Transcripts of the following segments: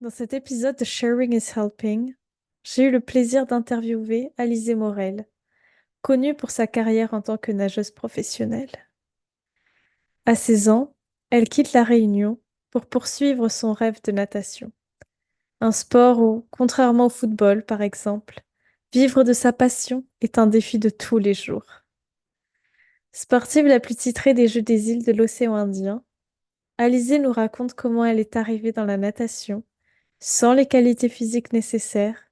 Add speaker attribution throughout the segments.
Speaker 1: Dans cet épisode de Sharing is Helping, j'ai eu le plaisir d'interviewer Alizé Morel, connue pour sa carrière en tant que nageuse professionnelle. À 16 ans, elle quitte La Réunion pour poursuivre son rêve de natation. Un sport où, contrairement au football par exemple, vivre de sa passion est un défi de tous les jours. Sportive la plus titrée des Jeux des îles de l'océan Indien, Alizé nous raconte comment elle est arrivée dans la natation sans les qualités physiques nécessaires,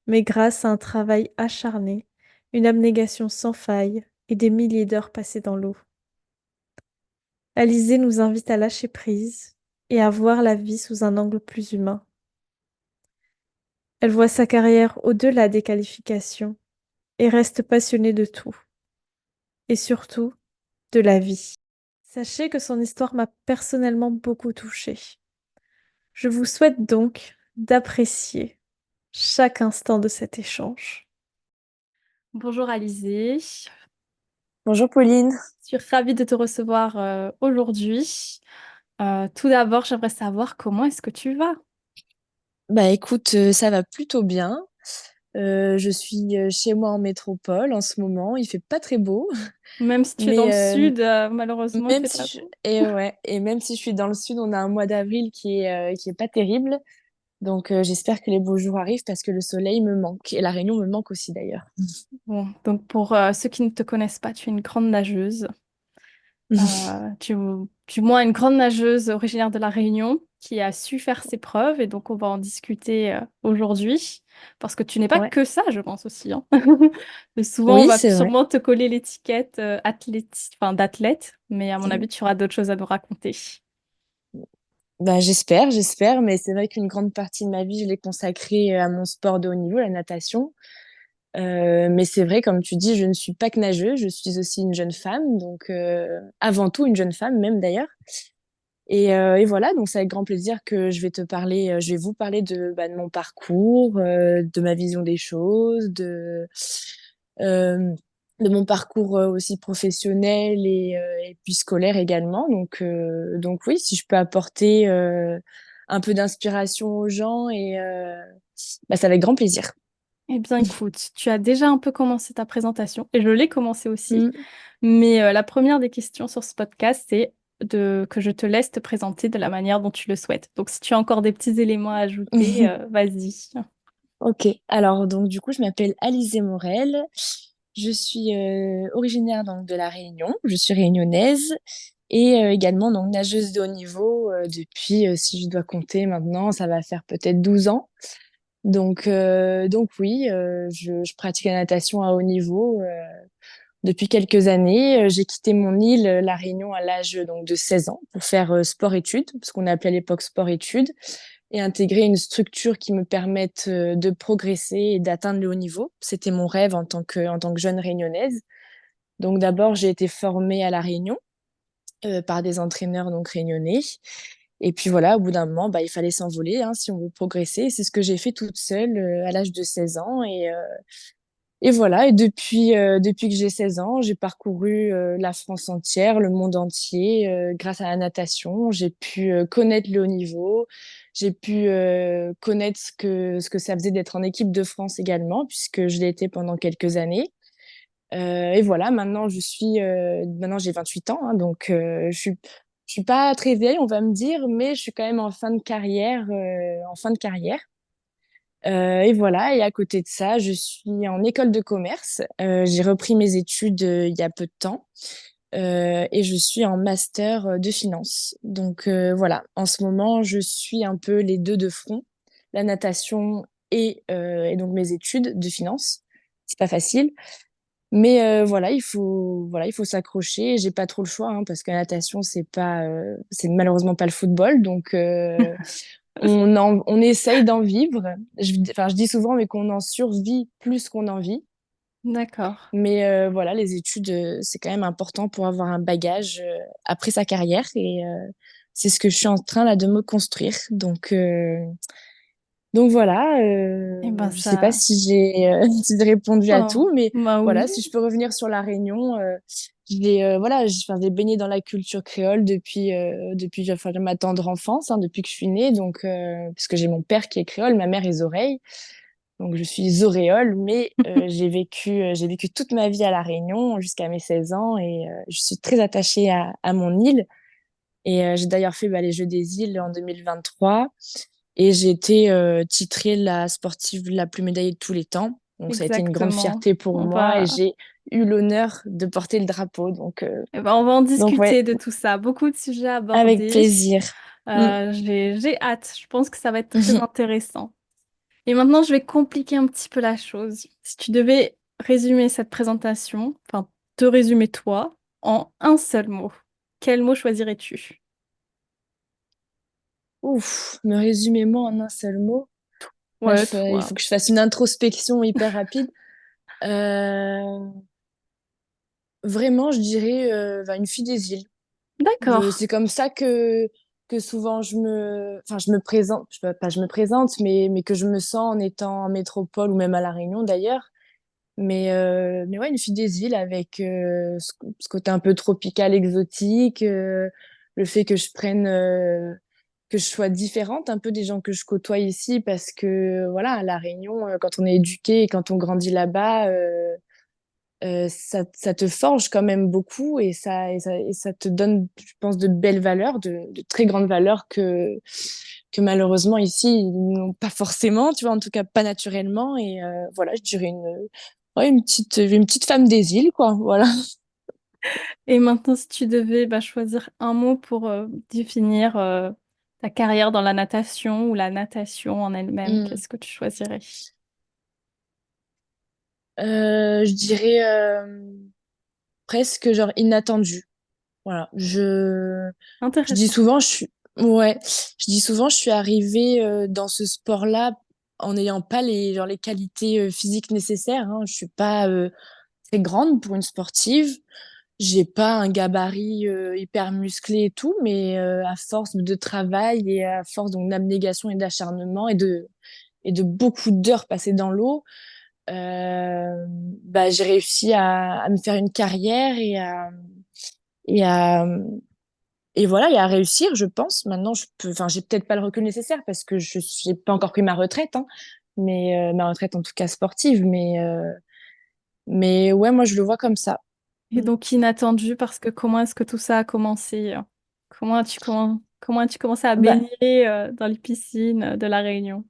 Speaker 1: mais grâce à un travail acharné, une abnégation sans faille et des milliers d'heures passées dans l'eau. Alizée nous invite à lâcher prise et à voir la vie sous un angle plus humain. Elle voit sa carrière au-delà des qualifications et reste passionnée de tout, et surtout de la vie. Sachez que son histoire m'a personnellement beaucoup touchée. Je vous souhaite donc d'apprécier chaque instant de cet échange. Bonjour Alizé,
Speaker 2: Bonjour Pauline.
Speaker 1: je suis ravie de te recevoir aujourd'hui. Tout d'abord, j'aimerais savoir comment est-ce que tu vas?
Speaker 2: Bah écoute, ça va plutôt bien. Je suis chez moi en métropole en ce moment. Il fait pas très beau,
Speaker 1: Même si tu es dans
Speaker 2: mais
Speaker 1: le sud, malheureusement, il
Speaker 2: même
Speaker 1: fait
Speaker 2: si
Speaker 1: pas beau.
Speaker 2: et même si je suis dans le sud, on a un mois d'avril qui est pas terrible. Donc j'espère que les beaux jours arrivent parce que le soleil me manque et la Réunion me manque aussi d'ailleurs.
Speaker 1: Bon, donc pour ceux qui ne te connaissent pas, tu es une grande nageuse. Tu es moins une grande nageuse originaire de La Réunion qui a su faire ses preuves et donc on va en discuter aujourd'hui parce que tu n'es pas
Speaker 2: Ouais.
Speaker 1: que ça, je pense aussi, hein. Mais souvent, on
Speaker 2: Oui,
Speaker 1: va
Speaker 2: c'est vrai.
Speaker 1: sûrement te coller l'étiquette d'athlète, mais à mon avis, tu auras d'autres choses à nous raconter.
Speaker 2: Bah j'espère, mais c'est vrai qu'une grande partie de ma vie, je l'ai consacrée à mon sport de haut niveau, la natation. Mais c'est vrai, comme tu dis, je ne suis pas que nageuse, je suis aussi une jeune femme, donc avant tout une jeune femme même d'ailleurs. Et voilà, donc c'est avec grand plaisir que je vais te parler, je vais vous parler de mon parcours, de ma vision des choses, euh, de mon parcours aussi professionnel et puis scolaire également. Donc oui, si je peux apporter un peu d'inspiration aux gens bah, c'est avec grand plaisir.
Speaker 1: Eh bien, écoute, tu as déjà un peu commencé ta présentation et je l'ai commencé aussi,
Speaker 2: Mm.
Speaker 1: mais la première des questions sur ce podcast, c'est que je te laisse te présenter de la manière dont tu le souhaites. Donc, si tu as encore des petits éléments à ajouter, vas-y.
Speaker 2: Ok, alors donc du coup je m'appelle Alizé Morel, je suis originaire donc de la Réunion, je suis réunionnaise et également donc nageuse de haut niveau depuis, si je dois compter maintenant, ça va faire peut-être 12 ans. Donc oui, je pratique la natation à haut niveau depuis quelques années. J'ai quitté mon île, la Réunion, à l'âge donc de 16 ans pour faire sport-études, ce qu'on appelait à l'époque sport-études et intégrer une structure qui me permette de progresser et d'atteindre le haut niveau. C'était mon rêve en tant que jeune réunionnaise. Donc d'abord, j'ai été formée à La Réunion par des entraîneurs donc réunionnais. Et puis voilà, au bout d'un moment, bah, il fallait s'envoler hein, si on veut progresser. C'est ce que j'ai fait toute seule à l'âge de 16 ans. Et voilà, et depuis que j'ai 16 ans, j'ai parcouru la France entière, le monde entier, grâce à la natation. J'ai pu connaître le haut niveau, j'ai pu connaître ce que ça faisait d'être en équipe de France également, puisque je l'ai été pendant quelques années. Et voilà, maintenant j'ai 28 ans, hein, donc je suis pas très vieille, on va me dire, mais je suis quand même en fin de carrière. Et voilà, et à côté de ça, je suis en école de commerce. J'ai repris mes études il y a peu de temps et je suis en master de finance. Donc voilà, en ce moment, je suis un peu les deux de front, la natation et donc mes études de finance. C'est pas facile, mais voilà, il faut s'accrocher. J'ai pas trop le choix hein, parce que la natation, c'est malheureusement pas le football, donc. On essaye d'en vivre. Enfin, je dis souvent, mais qu'on en survit plus qu'on en vit.
Speaker 1: D'accord.
Speaker 2: Mais voilà, les études, c'est quand même important pour avoir un bagage après sa carrière. Et c'est ce que je suis en train là de me construire. Donc voilà,
Speaker 1: Et ben
Speaker 2: je sais pas
Speaker 1: ça.
Speaker 2: si j'ai si j'ai répondu à
Speaker 1: Oh,
Speaker 2: tout, mais
Speaker 1: bah oui.
Speaker 2: voilà, si je peux revenir sur La Réunion, voilà, enfin, j'ai baigné dans la culture créole depuis enfin, ma tendre enfance, hein, depuis que je suis née, donc parce que j'ai mon père qui est créole, ma mère est oreille, donc je suis oréole, mais j'ai vécu toute ma vie à La Réunion jusqu'à mes 16 ans et je suis très attachée à mon île. Et j'ai d'ailleurs fait les Jeux des îles en 2023 et j'ai été titrée la sportive la plus médaillée de tous les temps. Donc ça a été une grande
Speaker 1: Exactement.
Speaker 2: fierté pour
Speaker 1: On
Speaker 2: moi et
Speaker 1: va,
Speaker 2: j'ai eu l'honneur de porter le drapeau.
Speaker 1: eh ben, on va en
Speaker 2: Donc ouais,
Speaker 1: discuter de tout ça. Beaucoup de sujets à
Speaker 2: avec
Speaker 1: aborder.
Speaker 2: plaisir. Mm.
Speaker 1: J'ai hâte. Je pense que ça va être très intéressant. Et maintenant, je vais compliquer un petit peu la chose. Si tu devais résumer cette présentation, enfin, te résumer toi, en un seul mot, quel mot choisirais-tu?
Speaker 2: Ouf, me résumer moi en un seul mot. Là,
Speaker 1: Ouais,
Speaker 2: il
Speaker 1: toi.
Speaker 2: faut que je fasse une introspection hyper rapide. Euh, Vraiment, je dirais une fille des îles.
Speaker 1: D'accord.
Speaker 2: C'est comme ça que souvent enfin, je me présente, pas je me présente, mais que je me sens en étant en métropole ou même à La Réunion d'ailleurs. Mais ouais, une fille des îles avec ce côté un peu tropical, exotique, le fait que que je sois différente un peu des gens que je côtoie ici parce que voilà, à La Réunion, quand on est éduqué et quand on grandit là-bas, ça te forge quand même beaucoup et ça te donne, je pense, de belles valeurs, de très grandes valeurs que malheureusement ici, ils n'ont pas forcément, tu vois, en tout cas pas naturellement. Et voilà, je dirais ouais, une petite femme des îles, quoi, voilà.
Speaker 1: Et maintenant, si tu devais choisir un mot pour définir ta carrière dans la natation ou la natation en elle-même,
Speaker 2: Hmm.
Speaker 1: qu'est-ce que tu choisirais?
Speaker 2: Je dirais presque genre inattendu. Voilà, je dis
Speaker 1: Intéressant.
Speaker 2: souvent, ouais, je dis souvent, je suis arrivée dans ce sport-là en n'ayant pas les qualités physiques nécessaires, hein. Je suis pas très grande pour une sportive. J'ai pas un gabarit hyper musclé et tout, mais à force de travail et à force donc d'abnégation et d'acharnement et de beaucoup d'heures passées dans l'eau, j'ai réussi à me faire une carrière et à et voilà, et à réussir, je pense. Maintenant, enfin, j'ai peut-être pas le recul nécessaire parce que je n'ai pas encore pris ma retraite, hein, mais ma retraite en tout cas sportive. Mais ouais, moi je le vois comme ça.
Speaker 1: Et donc inattendu parce que comment est-ce que tout ça a commencé? Comment as-tu commencé à
Speaker 2: Bah,
Speaker 1: baigner dans les piscines de La Réunion?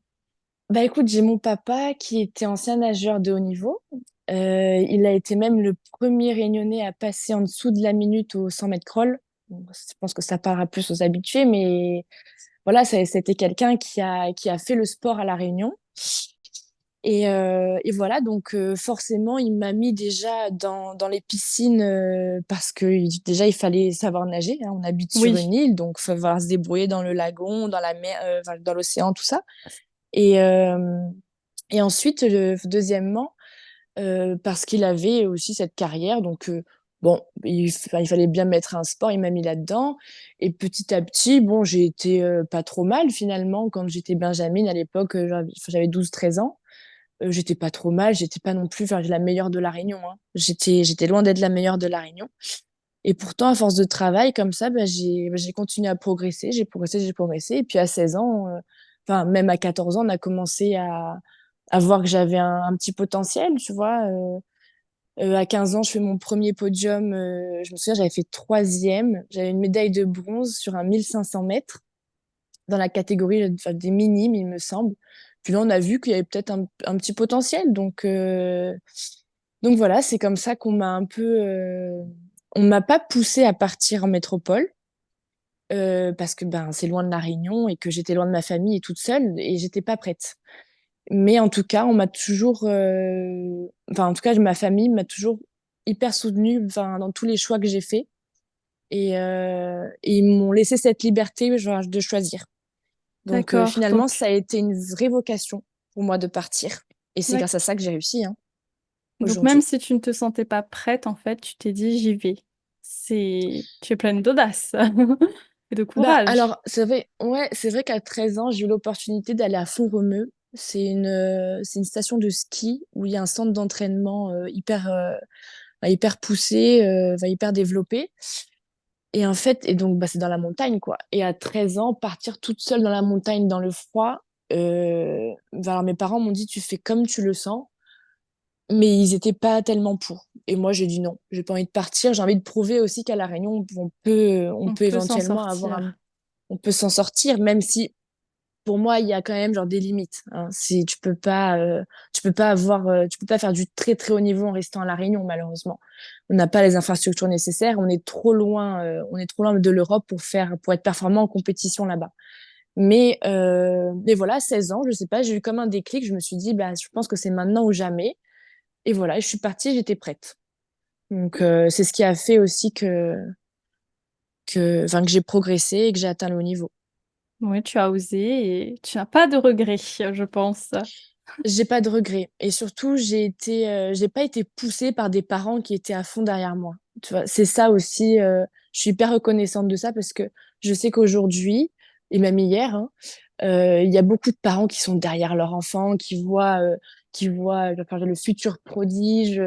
Speaker 2: bah écoute, j'ai mon papa qui était ancien nageur de haut niveau. Il a été même le premier Réunionnais à passer en dessous de la minute au 100 mètres crawl. Bon, je pense que ça parlera plus aux habitués, mais voilà, c'était quelqu'un qui a fait le sport à La Réunion. Et voilà, donc forcément, il m'a mis déjà dans les piscines parce que déjà, il fallait savoir nager, hein. On habite sur
Speaker 1: Oui.
Speaker 2: une île, donc il faut savoir se débrouiller dans le lagon, dans la mer, enfin, dans l'océan, tout ça. Et, euh, et ensuite, deuxièmement, parce qu'il avait aussi cette carrière, donc bon, il fallait bien mettre un sport, il m'a mis là-dedans. Et petit à petit, bon, j'ai été pas trop mal finalement quand j'étais Benjamine à l'époque, j'avais 12 13 ans. J'étais pas trop mal, j'étais pas non plus enfin, la meilleure de La Réunion, hein. J'étais loin d'être la meilleure de La Réunion. Et pourtant, à force de travail comme ça, j'ai continué à progresser, j'ai progressé, j'ai progressé. Et puis à 16 ans, enfin même à 14 ans, on a commencé à voir que j'avais un petit potentiel, tu vois. À 15 ans, je fais mon premier podium. Je me souviens, j'avais fait troisième. J'avais une médaille de bronze sur un 1500 mètres dans la catégorie enfin, des minimes, il me semble. Puis là, on a vu qu'il y avait peut-être un petit potentiel. Donc voilà, c'est comme ça qu'on m'a un peu. On m'a pas poussé à partir en métropole parce que ben c'est loin de la Réunion et que j'étais loin de ma famille et toute seule et j'étais pas prête. Mais en tout cas, on m'a toujours. Enfin, en tout cas, ma famille m'a toujours hyper soutenue enfin, dans tous les choix que j'ai faits et ils m'ont laissé cette liberté genre, de choisir. Donc
Speaker 1: D'accord.
Speaker 2: finalement, ça a été une vraie vocation pour moi de partir. Et c'est
Speaker 1: D'ac-
Speaker 2: grâce à ça que j'ai réussi hein,
Speaker 1: donc même
Speaker 2: aujourd'hui.
Speaker 1: si tu ne te sentais pas prête, en fait, tu t'es dit j'y vais. Tu es pleine d'audace. et de
Speaker 2: Bah,
Speaker 1: courage.
Speaker 2: alors, c'est vrai qu'à 13 ans, j'ai eu l'opportunité d'aller à Font-Romeu. C'est une station de ski où il y a un centre d'entraînement hyper poussé, hyper développé. Et en fait, et donc, bah, c'est dans la montagne, quoi. Et à 13 ans, partir toute seule dans la montagne, dans le froid, alors mes parents m'ont dit, tu fais comme tu le sens, mais ils étaient pas tellement pour. Et moi, j'ai dit non, j'ai pas envie de partir. J'ai envie de prouver aussi qu'à La Réunion, on
Speaker 1: On
Speaker 2: peut
Speaker 1: peut s'en
Speaker 2: éventuellement
Speaker 1: sortir.
Speaker 2: on peut s'en sortir, même si pour moi, il y a quand même genre des limites. Hein. Si tu peux pas faire du très très haut niveau en restant à La Réunion, malheureusement. On n'a pas les infrastructures nécessaires. On est trop loin de l'Europe pour être performant en compétition là-bas. Mais voilà, 16 ans, je sais pas, j'ai eu comme un déclic. Je me suis dit, bah, je pense que c'est maintenant ou jamais. Et voilà, je suis partie, j'étais prête. Donc, c'est ce qui a fait aussi que j'ai progressé et que j'ai atteint le haut niveau.
Speaker 1: Oui, tu as osé et tu n'as pas de regrets, je pense.
Speaker 2: J'ai pas de regrets. Et surtout, j'ai pas été poussée par des parents qui étaient à fond derrière moi. Tu vois, c'est ça aussi, je suis hyper reconnaissante de ça parce que je sais qu'aujourd'hui, et même hier, hein, il y a beaucoup de parents qui sont derrière leur enfant, enfin, le futur prodige.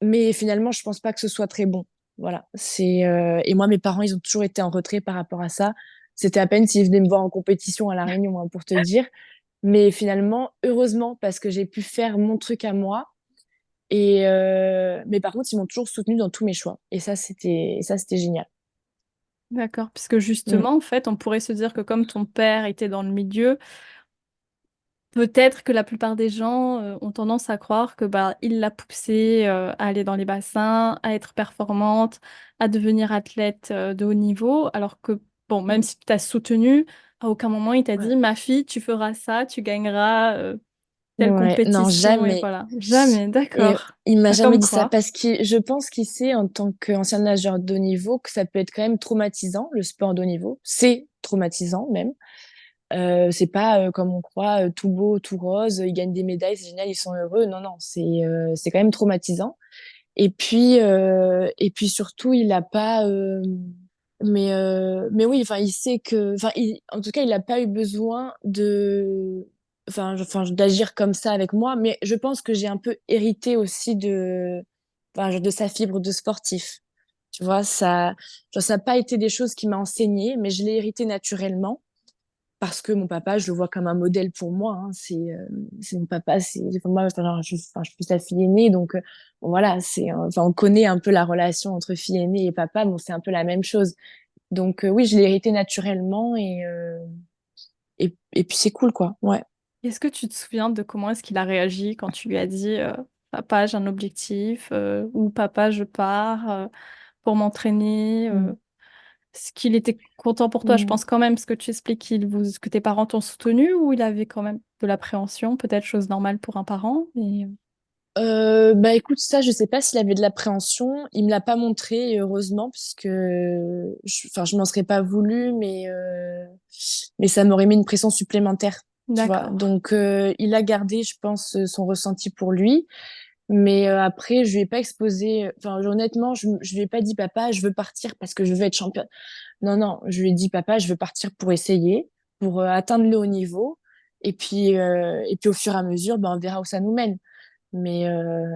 Speaker 2: Mais finalement, je pense pas que ce soit très bon. Voilà. Et moi, mes parents, ils ont toujours été en retrait par rapport à ça. C'était à peine s'ils venaient me voir en compétition à La Réunion, hein, pour te dire. Mais finalement, heureusement, parce que j'ai pu faire mon truc à moi. Mais par contre, ils m'ont toujours soutenue dans tous mes choix. Et ça, c'était génial.
Speaker 1: D'accord, puisque
Speaker 2: Mm.
Speaker 1: justement, en fait, on pourrait se dire que comme ton père était dans le milieu, peut-être que la plupart des gens ont tendance à croire que bah il l'a poussée à aller dans les bassins, à être performante, à devenir athlète de haut niveau, alors que bon, même
Speaker 2: Mm.
Speaker 1: si tu t'as soutenu, à aucun moment il t'a
Speaker 2: Ouais.
Speaker 1: dit ma fille, tu feras ça, tu gagneras telle
Speaker 2: Ouais. Non,
Speaker 1: compétition et
Speaker 2: jamais.
Speaker 1: voilà. Jamais,
Speaker 2: Et
Speaker 1: d'accord.
Speaker 2: il m'a
Speaker 1: Bah,
Speaker 2: jamais
Speaker 1: comme
Speaker 2: dit ça
Speaker 1: quoi.
Speaker 2: parce que je pense qu'il sait, en tant qu'ancien nageur de haut niveau, que ça peut être quand même traumatisant, le sport de haut niveau. C'est traumatisant même. C'est pas comme on croit, tout beau, tout rose, ils gagnent des médailles, c'est génial, ils sont heureux. Non, non, c'est quand même traumatisant. Et puis surtout, il a pas. Mais oui, enfin, il sait que. Enfin, en tout cas, il n'a pas eu besoin d'agir comme ça avec moi. Mais je pense que j'ai un peu hérité aussi de sa fibre de sportif. Tu vois, ça n'a pas été des choses qu'il m'a enseignées, mais je l'ai hérité naturellement parce que mon papa, je le vois comme un modèle pour moi. Hein. C'est mon papa, enfin, moi, je suis sa fille aînée, donc bon, voilà, enfin, on connaît un peu la relation entre fille aînée et papa, bon, c'est un peu la même chose. Donc oui, je l'ai hérité naturellement et puis c'est cool, quoi. Ouais.
Speaker 1: Est-ce que tu te souviens de comment est-ce qu'il a réagi quand tu lui as dit papa, j'ai un objectif ou papa, je pars pour m'entraîner
Speaker 2: Mm.
Speaker 1: est-ce qu'il était content pour toi? Je
Speaker 2: Mm.
Speaker 1: pense quand même, ce que tu expliques que tes parents t'ont soutenu ou il avait quand même de l'appréhension, peut-être chose normale pour un parent. Mais...
Speaker 2: Bah écoute, ça, je sais pas s'il avait de l'appréhension. Il me l'a pas montré, et heureusement, parce que enfin, je m'en serais pas voulu, mais ça m'aurait mis une pression supplémentaire, tu vois.
Speaker 1: D'accord.
Speaker 2: Donc, il a gardé, je pense, son ressenti pour lui. Mais après, je lui ai pas exposé. Enfin, honnêtement, je lui ai pas dit, papa, je veux partir parce que je veux être championne. Non, non, je lui ai dit, papa, je veux partir pour essayer, pour atteindre le haut niveau. Et puis, au fur et à mesure, ben, on verra où ça nous mène. Mais, euh,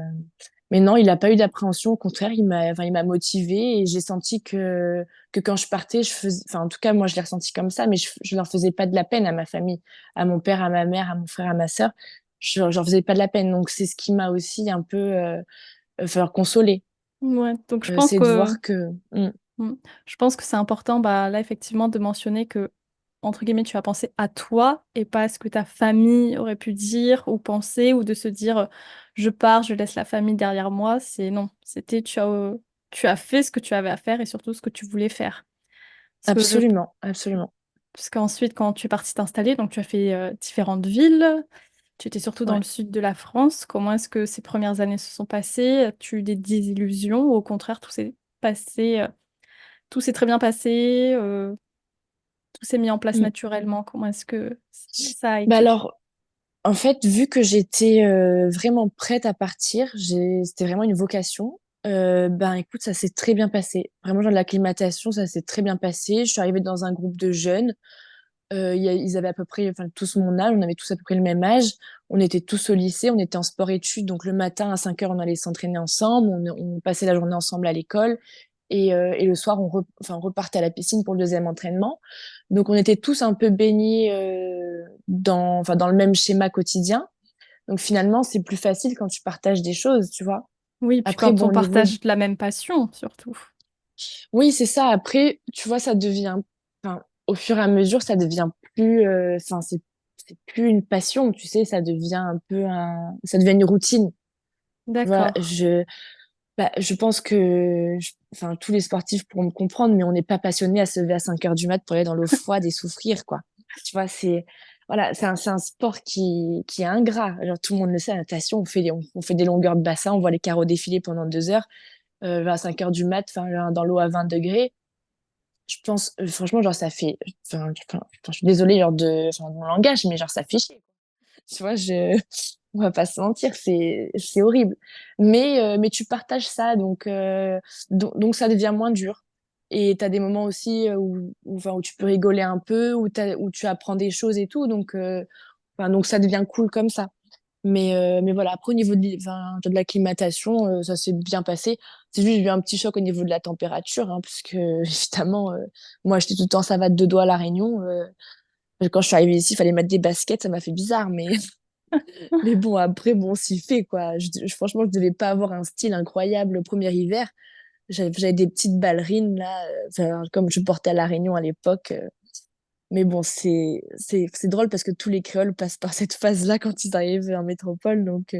Speaker 2: mais non, il n'a pas eu d'appréhension. Au contraire, il m'a motivée et j'ai senti que quand je partais, enfin, en tout cas, moi, je l'ai ressenti comme ça, mais je leur faisais pas de la peine à ma famille, à mon père, à ma mère, à mon frère, à ma sœur. Je leur faisais pas de la peine. Donc, c'est ce qui m'a aussi un peu, falloir consoler.
Speaker 1: Ouais, donc
Speaker 2: C'est de voir que,
Speaker 1: je pense que c'est important, bah, là, effectivement, de mentionner que, entre guillemets, tu as pensé à toi et pas à ce que ta famille aurait pu dire ou penser ou de se dire je pars, je laisse la famille derrière moi. C'est non, c'était tu as fait ce que tu avais à faire et surtout ce que tu voulais faire. Parce que je
Speaker 2: absolument, absolument.
Speaker 1: Parce qu'ensuite, quand tu es parti t'installer, donc tu as fait différentes villes, tu étais surtout dans le
Speaker 2: Ouais.
Speaker 1: sud de la France. Comment est-ce que ces premières années se sont passées? As-tu eu des désillusions ou au contraire, tout s'est très bien passé, tout s'est mis en place
Speaker 2: Mm.
Speaker 1: naturellement? Comment est-ce que ça a
Speaker 2: Bah
Speaker 1: été?
Speaker 2: alors, en fait, vu que j'étais vraiment prête à partir, c'était vraiment une vocation. Ben écoute, ça s'est très bien passé. Vraiment, genre de l'acclimatation, ça s'est très bien passé. Je suis arrivée dans un groupe de jeunes. Ils avaient à peu près, enfin, tous mon âge, on avait tous à peu près le même âge. On était tous au lycée, on était en sport-études. Donc le matin à 5 heures, on allait s'entraîner ensemble. On passait la journée ensemble à l'école. Et le soir, enfin, on repartait à la piscine pour le deuxième entraînement. Donc on était tous un peu baignés enfin, dans le même schéma quotidien. Donc finalement, c'est plus facile quand tu partages des choses, tu vois.
Speaker 1: Oui, puis
Speaker 2: Après,
Speaker 1: quand
Speaker 2: bon,
Speaker 1: on
Speaker 2: au niveau
Speaker 1: partage la même passion, surtout.
Speaker 2: oui, c'est ça. Après, tu vois, ça devient, enfin, au fur et à mesure, ça devient plus, enfin, c'est plus une passion, tu sais, ça devient un peu ça devient une routine. Tu vois,
Speaker 1: D'accord.
Speaker 2: je pense que, enfin, tous les sportifs pourront me comprendre, mais on n'est pas passionné à se lever à 5 heures du mat pour aller dans l'eau froide et souffrir, quoi. Tu vois, voilà, c'est un sport qui est ingrat. Alors, tout le monde le sait, la natation, on fait des longueurs de bassin, on voit les carreaux défiler pendant 2 heures, vers 5 heures du mat, enfin, dans l'eau à 20 degrés. Je pense, franchement, genre, ça fait, je suis désolée, genre, de mon langage, mais genre, ça fait chier. Tu vois, on va pas se mentir, c'est horrible. Mais tu partages ça, donc ça devient moins dur. Et t'as des moments aussi enfin, où tu peux rigoler un peu, où tu apprends des choses et tout, enfin, donc ça devient cool comme ça. Mais voilà, après, au niveau enfin, de l'acclimatation, ça s'est bien passé. C'est juste, j'ai eu un petit choc au niveau de la température, hein, parce que, évidemment, moi, j'étais tout le temps savate de dos à La Réunion. Quand je suis arrivée ici, il fallait mettre des baskets, ça m'a fait bizarre, mais, mais bon, après, bon, s'y fait, quoi. Franchement, je devais pas avoir un style incroyable le premier hiver. J'avais des petites ballerines, là, enfin, comme je portais à La Réunion à l'époque. Mais bon, c'est drôle parce que tous les créoles passent par cette phase-là quand ils arrivent en métropole, donc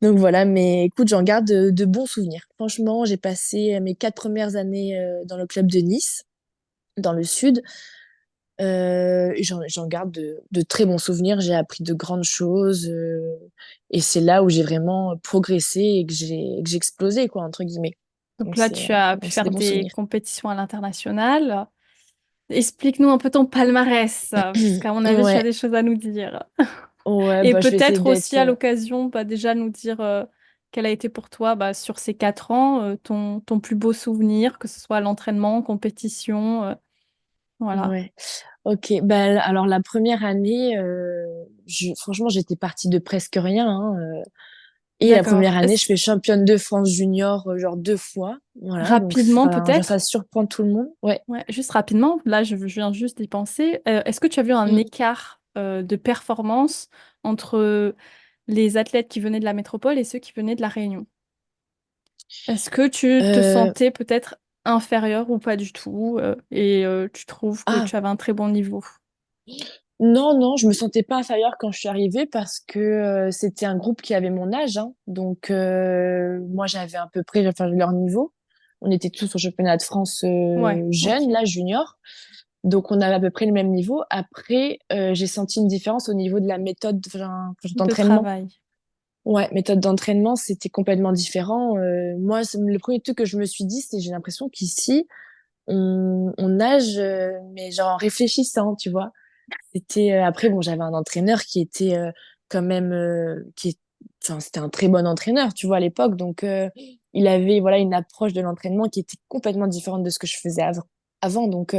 Speaker 2: voilà, mais écoute, j'en garde de bons souvenirs. Franchement, j'ai passé mes 4 premières années dans le club de Nice, dans le sud, et j'en garde de très bons souvenirs. J'ai appris de grandes choses, et c'est là où j'ai vraiment progressé et que j'ai explosé, quoi, entre guillemets.
Speaker 1: Donc
Speaker 2: Donc
Speaker 1: là, tu as pu
Speaker 2: donc c'est des
Speaker 1: faire
Speaker 2: bons
Speaker 1: des
Speaker 2: souvenirs.
Speaker 1: compétitions à l'international. Explique-nous un peu ton palmarès, parce qu'à mon avis, tu as
Speaker 2: Ouais,
Speaker 1: des choses à nous dire.
Speaker 2: ouais,
Speaker 1: Et
Speaker 2: bah je vais essayer
Speaker 1: peut-être
Speaker 2: d'être.
Speaker 1: aussi à l'occasion, bah, déjà nous dire quel a été pour toi, bah, sur ces 4 ans, ton plus beau souvenir, que ce soit à l'entraînement, en compétition. Voilà.
Speaker 2: Ouais. Ok, ben alors la première année, franchement, j'étais partie de presque rien, hein. Et la
Speaker 1: D'accord.
Speaker 2: première année, je fais championne de France junior, genre 2 fois. Voilà, donc
Speaker 1: Rapidement,
Speaker 2: enfin, genre, ça
Speaker 1: peut-être.
Speaker 2: surprend tout le monde. Ouais.
Speaker 1: Ouais, juste rapidement, là, je viens juste d'y penser. Est-ce que tu as vu un
Speaker 2: Mm.
Speaker 1: écart de performance entre les athlètes qui venaient de la métropole et ceux qui venaient de la Réunion? Est-ce que tu te
Speaker 2: Euh,
Speaker 1: sentais peut-être inférieur ou pas du tout et tu trouves que
Speaker 2: ah,
Speaker 1: tu avais un très bon niveau?
Speaker 2: non, non, je me sentais pas inférieure quand je suis arrivée parce que c'était un groupe qui avait mon âge, hein. Donc, moi, j'avais à peu près enfin, leur niveau. On était tous au championnat de France
Speaker 1: Ouais,
Speaker 2: jeunes,
Speaker 1: ok.
Speaker 2: là, junior. Donc, on avait à peu près le même niveau. Après, j'ai senti une différence au niveau de la méthode
Speaker 1: De
Speaker 2: d'entraînement.
Speaker 1: travail.
Speaker 2: Ouais, méthode d'entraînement, c'était complètement différent. Moi, le premier truc que je me suis dit, c'est j'ai l'impression qu'ici, on nage, mais genre en réfléchissant, tu vois. Après, bon, j'avais un entraîneur qui était quand même, enfin, c'était un très bon entraîneur, tu vois, à l'époque. Donc, il avait, voilà, une approche de l'entraînement qui était complètement différente de ce que je faisais avant. Donc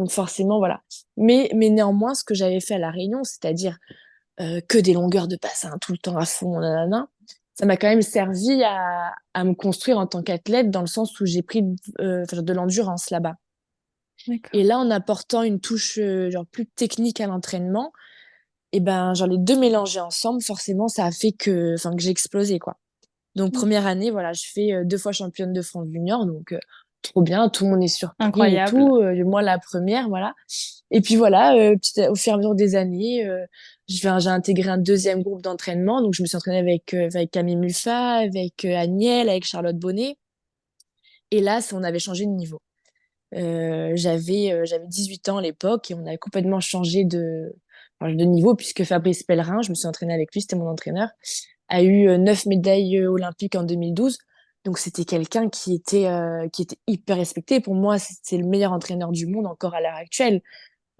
Speaker 2: forcément, voilà. Mais néanmoins, ce que j'avais fait à La Réunion, c'est-à-dire que des longueurs de bassin tout le temps à fond, nanana, ça m'a quand même servi à me construire en tant qu'athlète dans le sens où j'ai pris enfin, de l'endurance là-bas. Et
Speaker 1: D'accord.
Speaker 2: là, en apportant une touche genre plus technique à l'entraînement, et ben genre les deux mélangés ensemble, forcément, ça a fait enfin, que j'ai explosé, quoi. Donc
Speaker 1: Ok.
Speaker 2: première année, voilà, je fais 2 fois championne de France junior, donc trop bien, tout le monde est surpris et
Speaker 1: Incroyable.
Speaker 2: tout. Moi la première, voilà. Et puis voilà, au fur et à mesure des années, j'ai intégré un deuxième groupe d'entraînement, donc je me suis entraînée avec Camille Muffat, avec Agnelle, avec Charlotte Bonnet. Et là, on avait changé de niveau. J'avais 18 ans à l'époque et on avait complètement changé enfin, de niveau puisque Fabrice Pellerin, je me suis entraînée avec lui, c'était mon entraîneur, a eu 9 médailles olympiques en 2012. Donc c'était quelqu'un qui était hyper respecté. Pour moi, c'est le meilleur entraîneur du monde encore à l'heure actuelle.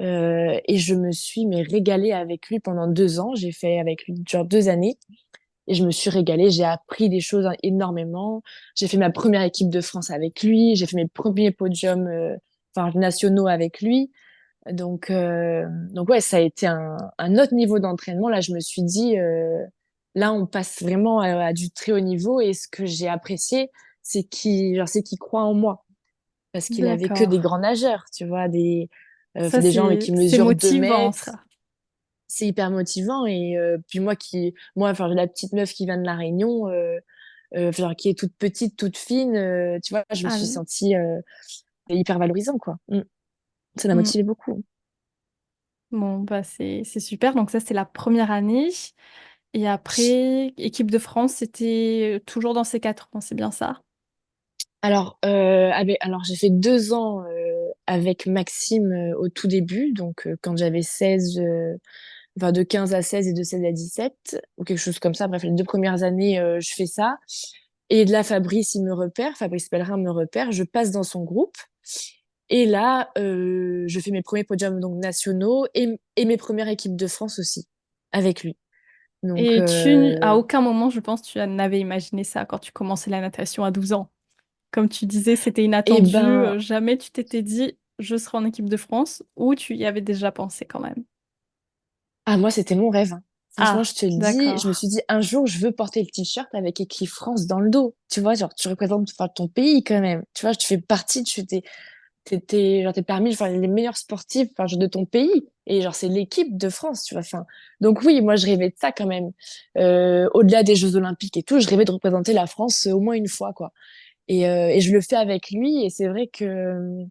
Speaker 2: Et je me suis régalée avec lui pendant 2 ans. J'ai fait avec lui genre 2 années. et je me suis régalée. J'ai appris des choses énormément. J'ai fait ma première équipe de France avec lui. J'ai fait mes premiers podiums, enfin, nationaux avec lui. Donc ouais, ça a été un autre niveau d'entraînement. Là, je me suis dit, là, on passe vraiment à du très haut niveau. Et ce que j'ai apprécié, c'est qu'il croit en moi. Parce qu'il avait que des
Speaker 1: D'accord.
Speaker 2: grands nageurs, tu vois,
Speaker 1: Ça,
Speaker 2: des gens qui
Speaker 1: c'est
Speaker 2: mesurent 2
Speaker 1: motivant,
Speaker 2: mètres.
Speaker 1: ça.
Speaker 2: C'est hyper motivant. Et puis moi, enfin, la petite meuf qui vient de La Réunion, genre, qui est toute petite, toute fine, tu vois, je me
Speaker 1: Ah,
Speaker 2: suis sentie hyper valorisant, quoi. Ça m'a
Speaker 1: mm.
Speaker 2: motivé beaucoup.
Speaker 1: Bon, bah, c'est super. Donc, ça, c'est la première année. Et après, équipe de France, c'était toujours dans ces 4 ans, c'est bien ça?
Speaker 2: Alors j'ai fait 2 ans avec Maxime au tout début, donc quand j'avais 16, enfin de 15 à 16 et de 16 à 17, ou quelque chose comme ça. Bref, les 2 premières années, je fais ça. Et de là, Fabrice, il me repère, Fabrice Pellerin me repère, je passe dans son groupe. Et là, je fais mes premiers podiums donc, nationaux et mes premières équipes de France aussi, avec lui. Donc,
Speaker 1: Et à aucun moment, je pense, tu n'avais imaginé ça quand tu commençais la natation à 12 ans. Comme tu disais, c'était
Speaker 2: eh
Speaker 1: inattendu.
Speaker 2: ben,
Speaker 1: Jamais tu t'étais dit, je serai en équipe de France, ou tu y avais déjà pensé quand même.
Speaker 2: ah, moi, c'était mon rêve, hein. Franchement,
Speaker 1: Ah,
Speaker 2: je te le dis, je me
Speaker 1: d'accord.
Speaker 2: suis dit, un jour, je veux porter le t-shirt avec écrit France dans le dos. Tu vois, genre, tu représentes enfin, ton pays quand même. Tu vois, tu fais partie, genre, t'es parmi enfin, les meilleurs sportifs enfin, genre, de ton pays. Et genre, c'est l'équipe de France, tu vois. Enfin, donc oui, moi, je rêvais de ça quand même. Au-delà des Jeux Olympiques et tout, je rêvais de représenter la France au moins une fois, quoi. Et je le fais avec lui. Et c'est vrai que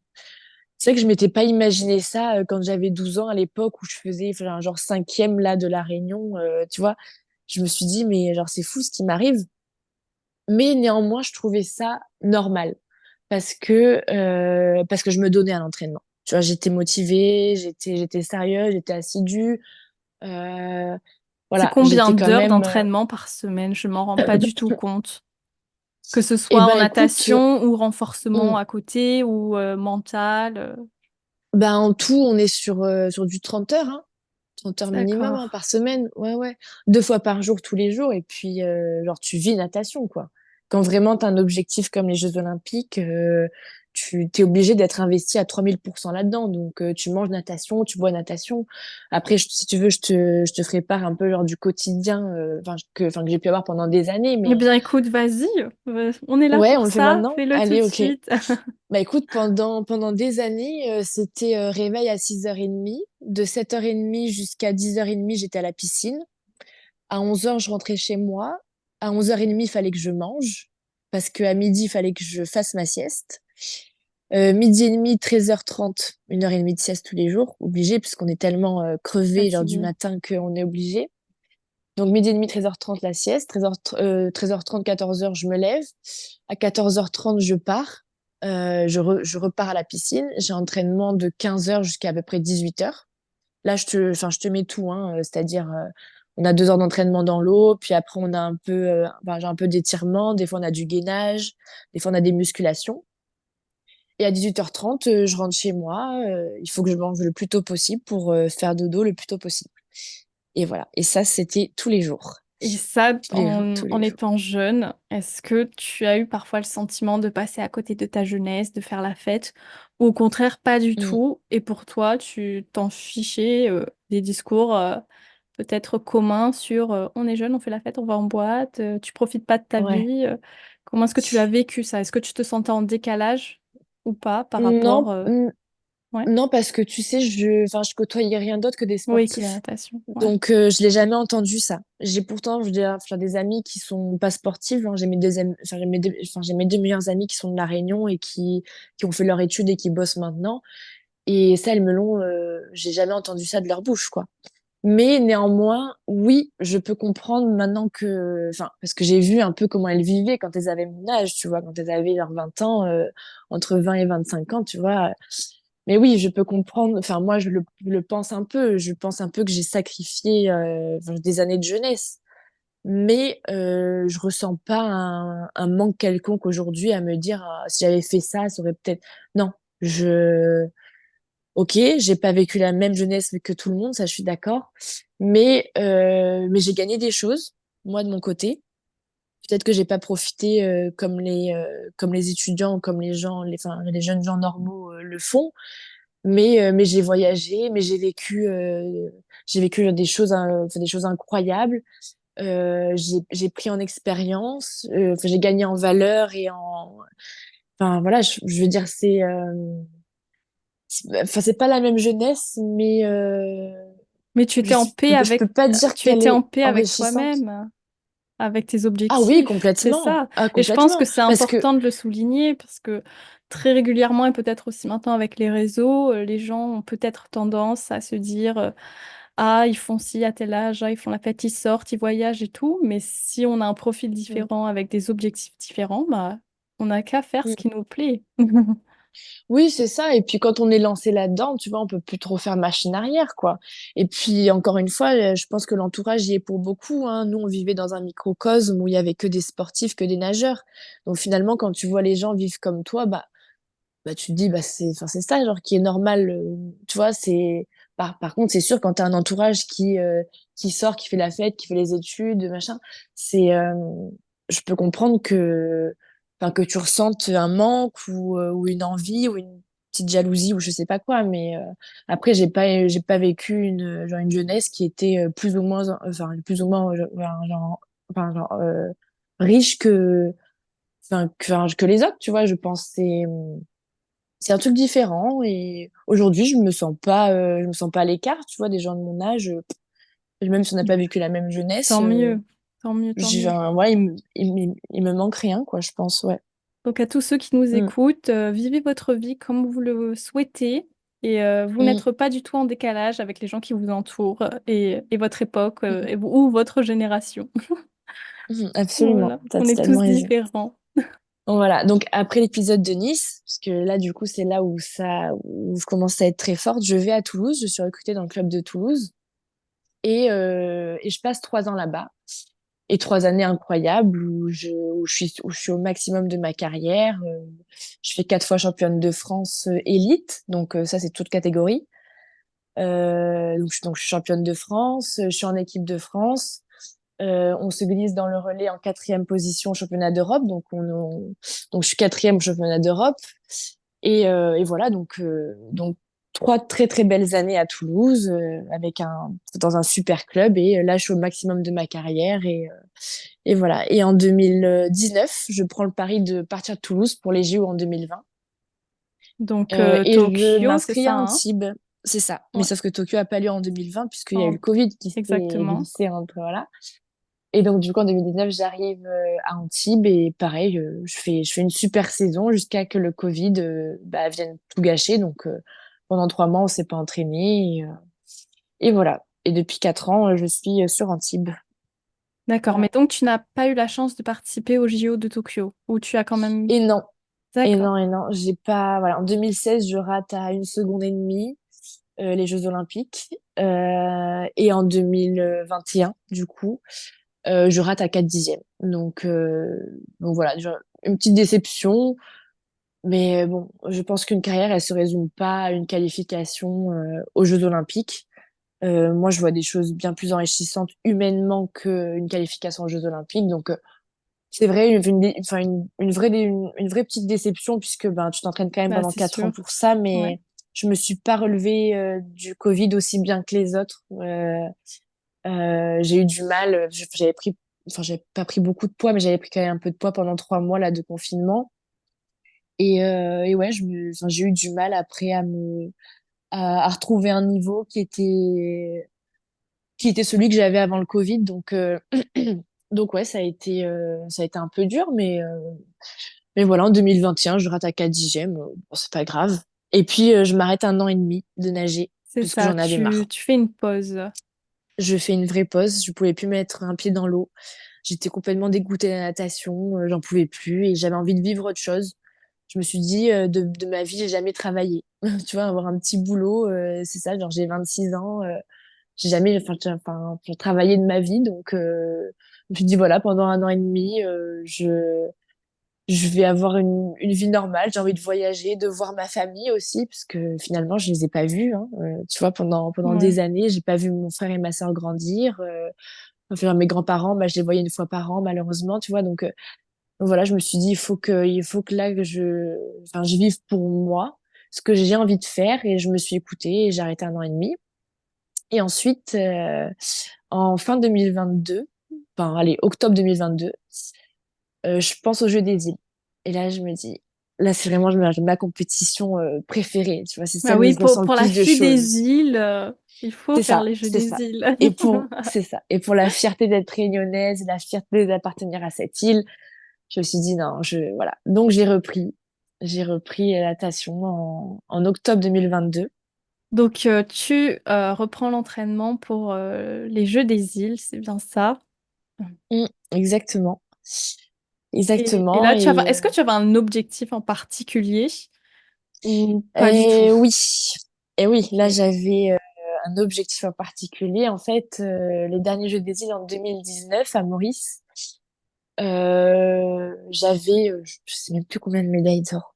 Speaker 2: je m'étais pas imaginé ça quand j'avais 12 ans à l'époque où je faisais enfin, genre cinquième là de la Réunion, tu vois. Je me suis dit, mais genre, c'est fou ce qui m'arrive. Mais néanmoins, je trouvais ça normal parce que je me donnais à l'entraînement. Tu vois, j'étais motivée, j'étais sérieuse, j'étais assidue. Euh,
Speaker 1: C'est
Speaker 2: voilà,
Speaker 1: combien
Speaker 2: j'étais quand
Speaker 1: d'heures
Speaker 2: même.
Speaker 1: d'entraînement par semaine? Je m'en rends pas du tout compte. Que ce
Speaker 2: Eh
Speaker 1: soit en
Speaker 2: ben, écoute,
Speaker 1: natation ou renforcement
Speaker 2: on-
Speaker 1: à côté ou mental.
Speaker 2: ben, en tout, on est sur du 30 heures, hein. 30 heures minimum
Speaker 1: D'accord.
Speaker 2: hein, par semaine. Ouais, ouais. 2 fois par jour, tous les jours. Et puis, genre, tu vis natation, quoi. Quand vraiment tu as un objectif comme les Jeux Olympiques, tu t'es obligé d'être investi à 3000% là-dedans. Donc, tu manges natation, tu bois natation. Après, si tu veux, je te ferai part un peu genre, du quotidien enfin, que j'ai pu avoir pendant des années.
Speaker 1: Eh
Speaker 2: Mais
Speaker 1: bien, écoute, vas-y. On est là
Speaker 2: ouais, on
Speaker 1: pour
Speaker 2: le fait
Speaker 1: ça.
Speaker 2: maintenant.
Speaker 1: Fais-le tout de
Speaker 2: Allez, ok.
Speaker 1: suite.
Speaker 2: Bah écoute, pendant des années, c'était réveil à 6h30. De 7h30 jusqu'à 10h30, j'étais à la piscine. À 11h, je rentrais chez moi. À 11h30, il fallait que je mange. Parce qu'à midi, il fallait que je fasse ma sieste. Midi et demi, 13h30, 1h30 de sieste tous les jours. Obligé, puisqu'on est tellement crevé lors du
Speaker 1: Fatiguée.
Speaker 2: matin qu'on est obligé. Donc midi et demi, 13h30, la sieste. 13h30, 14h, je me lève. À 14h30, je pars. Je repars à la piscine. J'ai entraînement de 15h jusqu'à à peu près 18h. Là, enfin, je te mets tout, hein, c'est-à-dire, on a 2 heures d'entraînement dans l'eau, puis après, on a enfin, j'ai un peu d'étirement, des fois, on a du gainage, des fois, on a des musculations. Et à 18h30, je rentre chez moi, il faut que je mange le plus tôt possible pour faire dodo le plus tôt possible. Et voilà. Et ça, c'était tous les jours.
Speaker 1: Et ça,
Speaker 2: Tous les jours, tous
Speaker 1: en
Speaker 2: les jours.
Speaker 1: étant jeune, est-ce que tu as eu parfois le sentiment de passer à côté de ta jeunesse, de faire la fête, ou au contraire, pas du
Speaker 2: Mm.
Speaker 1: tout, et pour toi, tu t'en fichais des discours peut-être communs sur on est jeune, on fait la fête, on va en boîte, tu profites pas de ta
Speaker 2: Ouais.
Speaker 1: vie. Comment est-ce que tu l'as vécu ça? Est-ce que tu te sentais en décalage ou pas par rapport...
Speaker 2: Non,
Speaker 1: Ouais,
Speaker 2: non, parce que tu sais, enfin, je côtoyais rien d'autre que des
Speaker 1: oui, que la
Speaker 2: sportifs.
Speaker 1: natation, ouais.
Speaker 2: Donc, je l'ai jamais entendu ça. J'ai pourtant, je veux dire, enfin, des amis qui sont pas sportifs, hein. J'ai mes deux, enfin, j'ai mes 2 meilleures amies qui sont de La Réunion et qui ont fait leur étude et qui bossent maintenant. Et ça, elles me l'ont, j'ai jamais entendu ça de leur bouche, quoi. Mais néanmoins, oui, je peux comprendre maintenant enfin, parce que j'ai vu un peu comment elles vivaient quand elles avaient mon âge, tu vois, quand elles avaient leurs 20 ans, entre 20 et 25 ans, tu vois. Mais oui, je peux comprendre. Enfin, moi, je le pense un peu. Je pense un peu que j'ai sacrifié enfin, des années de jeunesse. Mais je ressens pas un manque quelconque aujourd'hui à me dire ah, si j'avais fait ça, ça aurait peut-être. Non, je. Ok, j'ai pas vécu la même jeunesse que tout le monde, ça je suis d'accord. Mais j'ai gagné des choses. moi de mon côté. Peut-être que j'ai pas profité comme les étudiants, comme les gens, enfin, les jeunes gens normaux le font. Mais j'ai voyagé, mais j'ai vécu des choses incroyables. J'ai pris en expérience, enfin, j'ai gagné en valeur et en, enfin voilà, je veux dire enfin c'est pas la même jeunesse, mais
Speaker 1: Mais tu étais en paix
Speaker 2: je peux pas dire
Speaker 1: tu
Speaker 2: qu'elle
Speaker 1: étais en
Speaker 2: est
Speaker 1: paix avec
Speaker 2: enrichissante.
Speaker 1: toi-même, avec tes
Speaker 2: Ah oui,
Speaker 1: objectifs, c'est
Speaker 2: complètement.
Speaker 1: ça.
Speaker 2: Ah
Speaker 1: Et je pense que
Speaker 2: complètement.
Speaker 1: c'est
Speaker 2: Parce que
Speaker 1: important de le souligner parce que très régulièrement et peut-être aussi maintenant avec les réseaux, les gens ont peut-être tendance à se dire ah, ils font ci à tel âge, ah, ils font la fête, ils sortent, ils voyagent et tout. Mais si on a un profil
Speaker 2: mm,
Speaker 1: différent avec des objectifs différents, bah, on n'a qu'à faire ce
Speaker 2: mm.
Speaker 1: qui nous plaît.
Speaker 2: Oui, c'est ça. Et puis quand on est lancé là-dedans, tu vois, on peut plus trop faire machine arrière, quoi. Et puis encore une fois, je pense que l'entourage y est pour beaucoup, hein. Nous, on vivait dans un microcosme où il y avait que des sportifs, que des nageurs. Donc finalement, quand tu vois les gens vivre comme toi, bah tu te dis, bah enfin c'est ça, genre qui est normal. Tu vois, c'est par contre, c'est sûr quand t'as un entourage qui sort, qui fait la fête, qui fait les études, machin, c'est je peux comprendre que enfin que tu ressentes un manque ou une envie ou une petite jalousie ou je sais pas quoi. Mais j'ai pas vécu une genre une jeunesse qui était plus ou moins plus ou moins riche que les autres. Tu vois, je pense c'est un truc différent et aujourd'hui je me sens pas à l'écart, tu vois, des gens de mon âge, même si on n'a pas vécu la même
Speaker 1: Tant
Speaker 2: jeunesse,
Speaker 1: mieux, tant mieux, tant mieux.
Speaker 2: ouais, il me manque rien, quoi, je pense, ouais.
Speaker 1: Donc à tous ceux qui nous
Speaker 2: Mm,
Speaker 1: écoutent, vivez votre vie comme vous le souhaitez et vous
Speaker 2: mm,
Speaker 1: n'êtes pas du tout en décalage avec les gens qui vous entourent et votre époque
Speaker 2: mm,
Speaker 1: ou votre génération.
Speaker 2: absolument,
Speaker 1: Voilà,
Speaker 2: t'as
Speaker 1: on est
Speaker 2: totalement
Speaker 1: tous
Speaker 2: raison.
Speaker 1: différents.
Speaker 2: Bon, voilà, donc après l'épisode de Nice, parce que là du coup c'est là où je commence à être très forte, je vais à Toulouse, je suis recrutée dans le club de Toulouse et je passe 3 ans là-bas. Et 3 années incroyables où je suis au maximum de ma carrière. Je fais 4 fois championne de France élite, donc ça c'est toute catégorie. Donc je suis championne de France, je suis en équipe de France. On se glisse dans le relais en quatrième position au championnat d'Europe, donc je suis quatrième au championnat d'Europe. Et voilà, donc 3 très belles années à Toulouse dans un super club. Et là, je suis au maximum de ma carrière. Et voilà. Et en 2019, je prends le pari de partir de Toulouse pour les JO en 2020.
Speaker 1: Donc
Speaker 2: Et je
Speaker 1: Tokyo, c'est
Speaker 2: m'inscris
Speaker 1: ça,
Speaker 2: à
Speaker 1: hein?
Speaker 2: Antibes. C'est ça. Mais
Speaker 1: Ouais,
Speaker 2: sauf que Tokyo a pas lieu en 2020 puisqu'il y a eu le
Speaker 1: en-
Speaker 2: Covid qui s'est
Speaker 1: exactement.
Speaker 2: glissé entre, voilà. Et donc, du coup, en 2019, j'arrive à Antibes et pareil, je fais une super saison jusqu'à que le Covid vienne tout gâcher. Donc, pendant 3 mois, on s'est pas entraîné. Et voilà. Et depuis 4 ans, je suis sur Antibes.
Speaker 1: D'accord, mais
Speaker 2: Voilà.
Speaker 1: donc tu n'as pas eu la chance de participer aux JO de Tokyo, ou tu as quand même...
Speaker 2: Et non,
Speaker 1: D'accord.
Speaker 2: et non, j'ai pas. Voilà, en 2016, je rate à 1 seconde et demie les Jeux Olympiques. Et en 2021, du coup, je rate à 4/10. Donc voilà, déjà, une petite déception. Mais bon, je pense qu'une carrière, elle se résume pas à une qualification aux Jeux Olympiques. Moi, je vois des choses bien plus enrichissantes humainement qu'une qualification aux Jeux Olympiques. Donc, c'est vrai, enfin, une vraie petite déception puisque ben, tu t'entraînes quand même
Speaker 1: Bah,
Speaker 2: pendant
Speaker 1: c'est
Speaker 2: 4 ans
Speaker 1: sûr.
Speaker 2: pour ça,
Speaker 1: Ouais.
Speaker 2: mais je me suis pas relevée du Covid aussi bien que les autres. J'ai eu du mal, enfin, j'avais pas pris beaucoup de poids, mais j'avais pris quand même un peu de poids pendant 3 mois là de confinement. Et ouais, enfin, j'ai eu du mal après à retrouver un niveau qui était celui que j'avais avant le Covid. Donc ouais, ça a été un peu dur, mais voilà, en 2021, je rate à 4/10. Bon, c'est pas grave. Et puis, je m'arrête 1 an et demi de nager,
Speaker 1: C'est
Speaker 2: parce que
Speaker 1: ça,
Speaker 2: j'en avais marre.
Speaker 1: tu fais une pause.
Speaker 2: Je fais une vraie pause, je pouvais plus mettre un pied dans l'eau. J'étais complètement dégoûtée de la natation, j'en pouvais plus et j'avais envie de vivre autre chose. Je me suis dit, de ma vie, j'ai jamais travaillé. Tu vois, avoir un petit boulot, c'est ça, genre j'ai 26 ans, j'ai jamais, j'ai travaillé de ma vie. Donc, je me suis dit, voilà, pendant 1 an et demi, je vais avoir une vie normale. J'ai envie de voyager, de voir ma famille aussi, parce que finalement, je les ai pas vus. Hein. Tu vois, pendant
Speaker 1: Ouais.
Speaker 2: des années, j'ai pas vu mon frère et ma sœur grandir. Enfin, mes grands-parents, bah, je les voyais une fois par an, malheureusement, tu vois. Donc voilà, je me suis dit, il faut que là, enfin, je vive pour moi, ce que j'ai envie de faire. Et je me suis écoutée et j'ai arrêté 1 an et demi. Et ensuite, en fin 2022, enfin, allez, octobre 2022, je pense au jeu des îles. Et là, je me dis, là, c'est vraiment ma compétition préférée. Tu vois, c'est
Speaker 1: Bah
Speaker 2: celle où
Speaker 1: oui,
Speaker 2: je ressens le
Speaker 1: pour la
Speaker 2: plus de
Speaker 1: fille des
Speaker 2: choses.
Speaker 1: îles, il faut
Speaker 2: C'est
Speaker 1: faire
Speaker 2: ça,
Speaker 1: les Jeux
Speaker 2: c'est
Speaker 1: des
Speaker 2: ça.
Speaker 1: îles.
Speaker 2: C'est ça. Et pour la fierté d'être réunionnaise, la fierté d'appartenir à cette île, je me suis dit non, voilà. Donc j'ai repris la natation en octobre 2022.
Speaker 1: Donc, tu reprends l'entraînement pour les Jeux des îles, c'est bien ça.
Speaker 2: Exactement.
Speaker 1: Et
Speaker 2: Exactement.
Speaker 1: là, est-ce que tu avais un objectif en particulier ou pas du tout?
Speaker 2: Oui. Et oui, là
Speaker 1: Ok.
Speaker 2: j'avais un objectif en particulier. En fait, les derniers Jeux des îles en 2019 à Maurice, j'avais, je sais même plus combien de médailles d'or.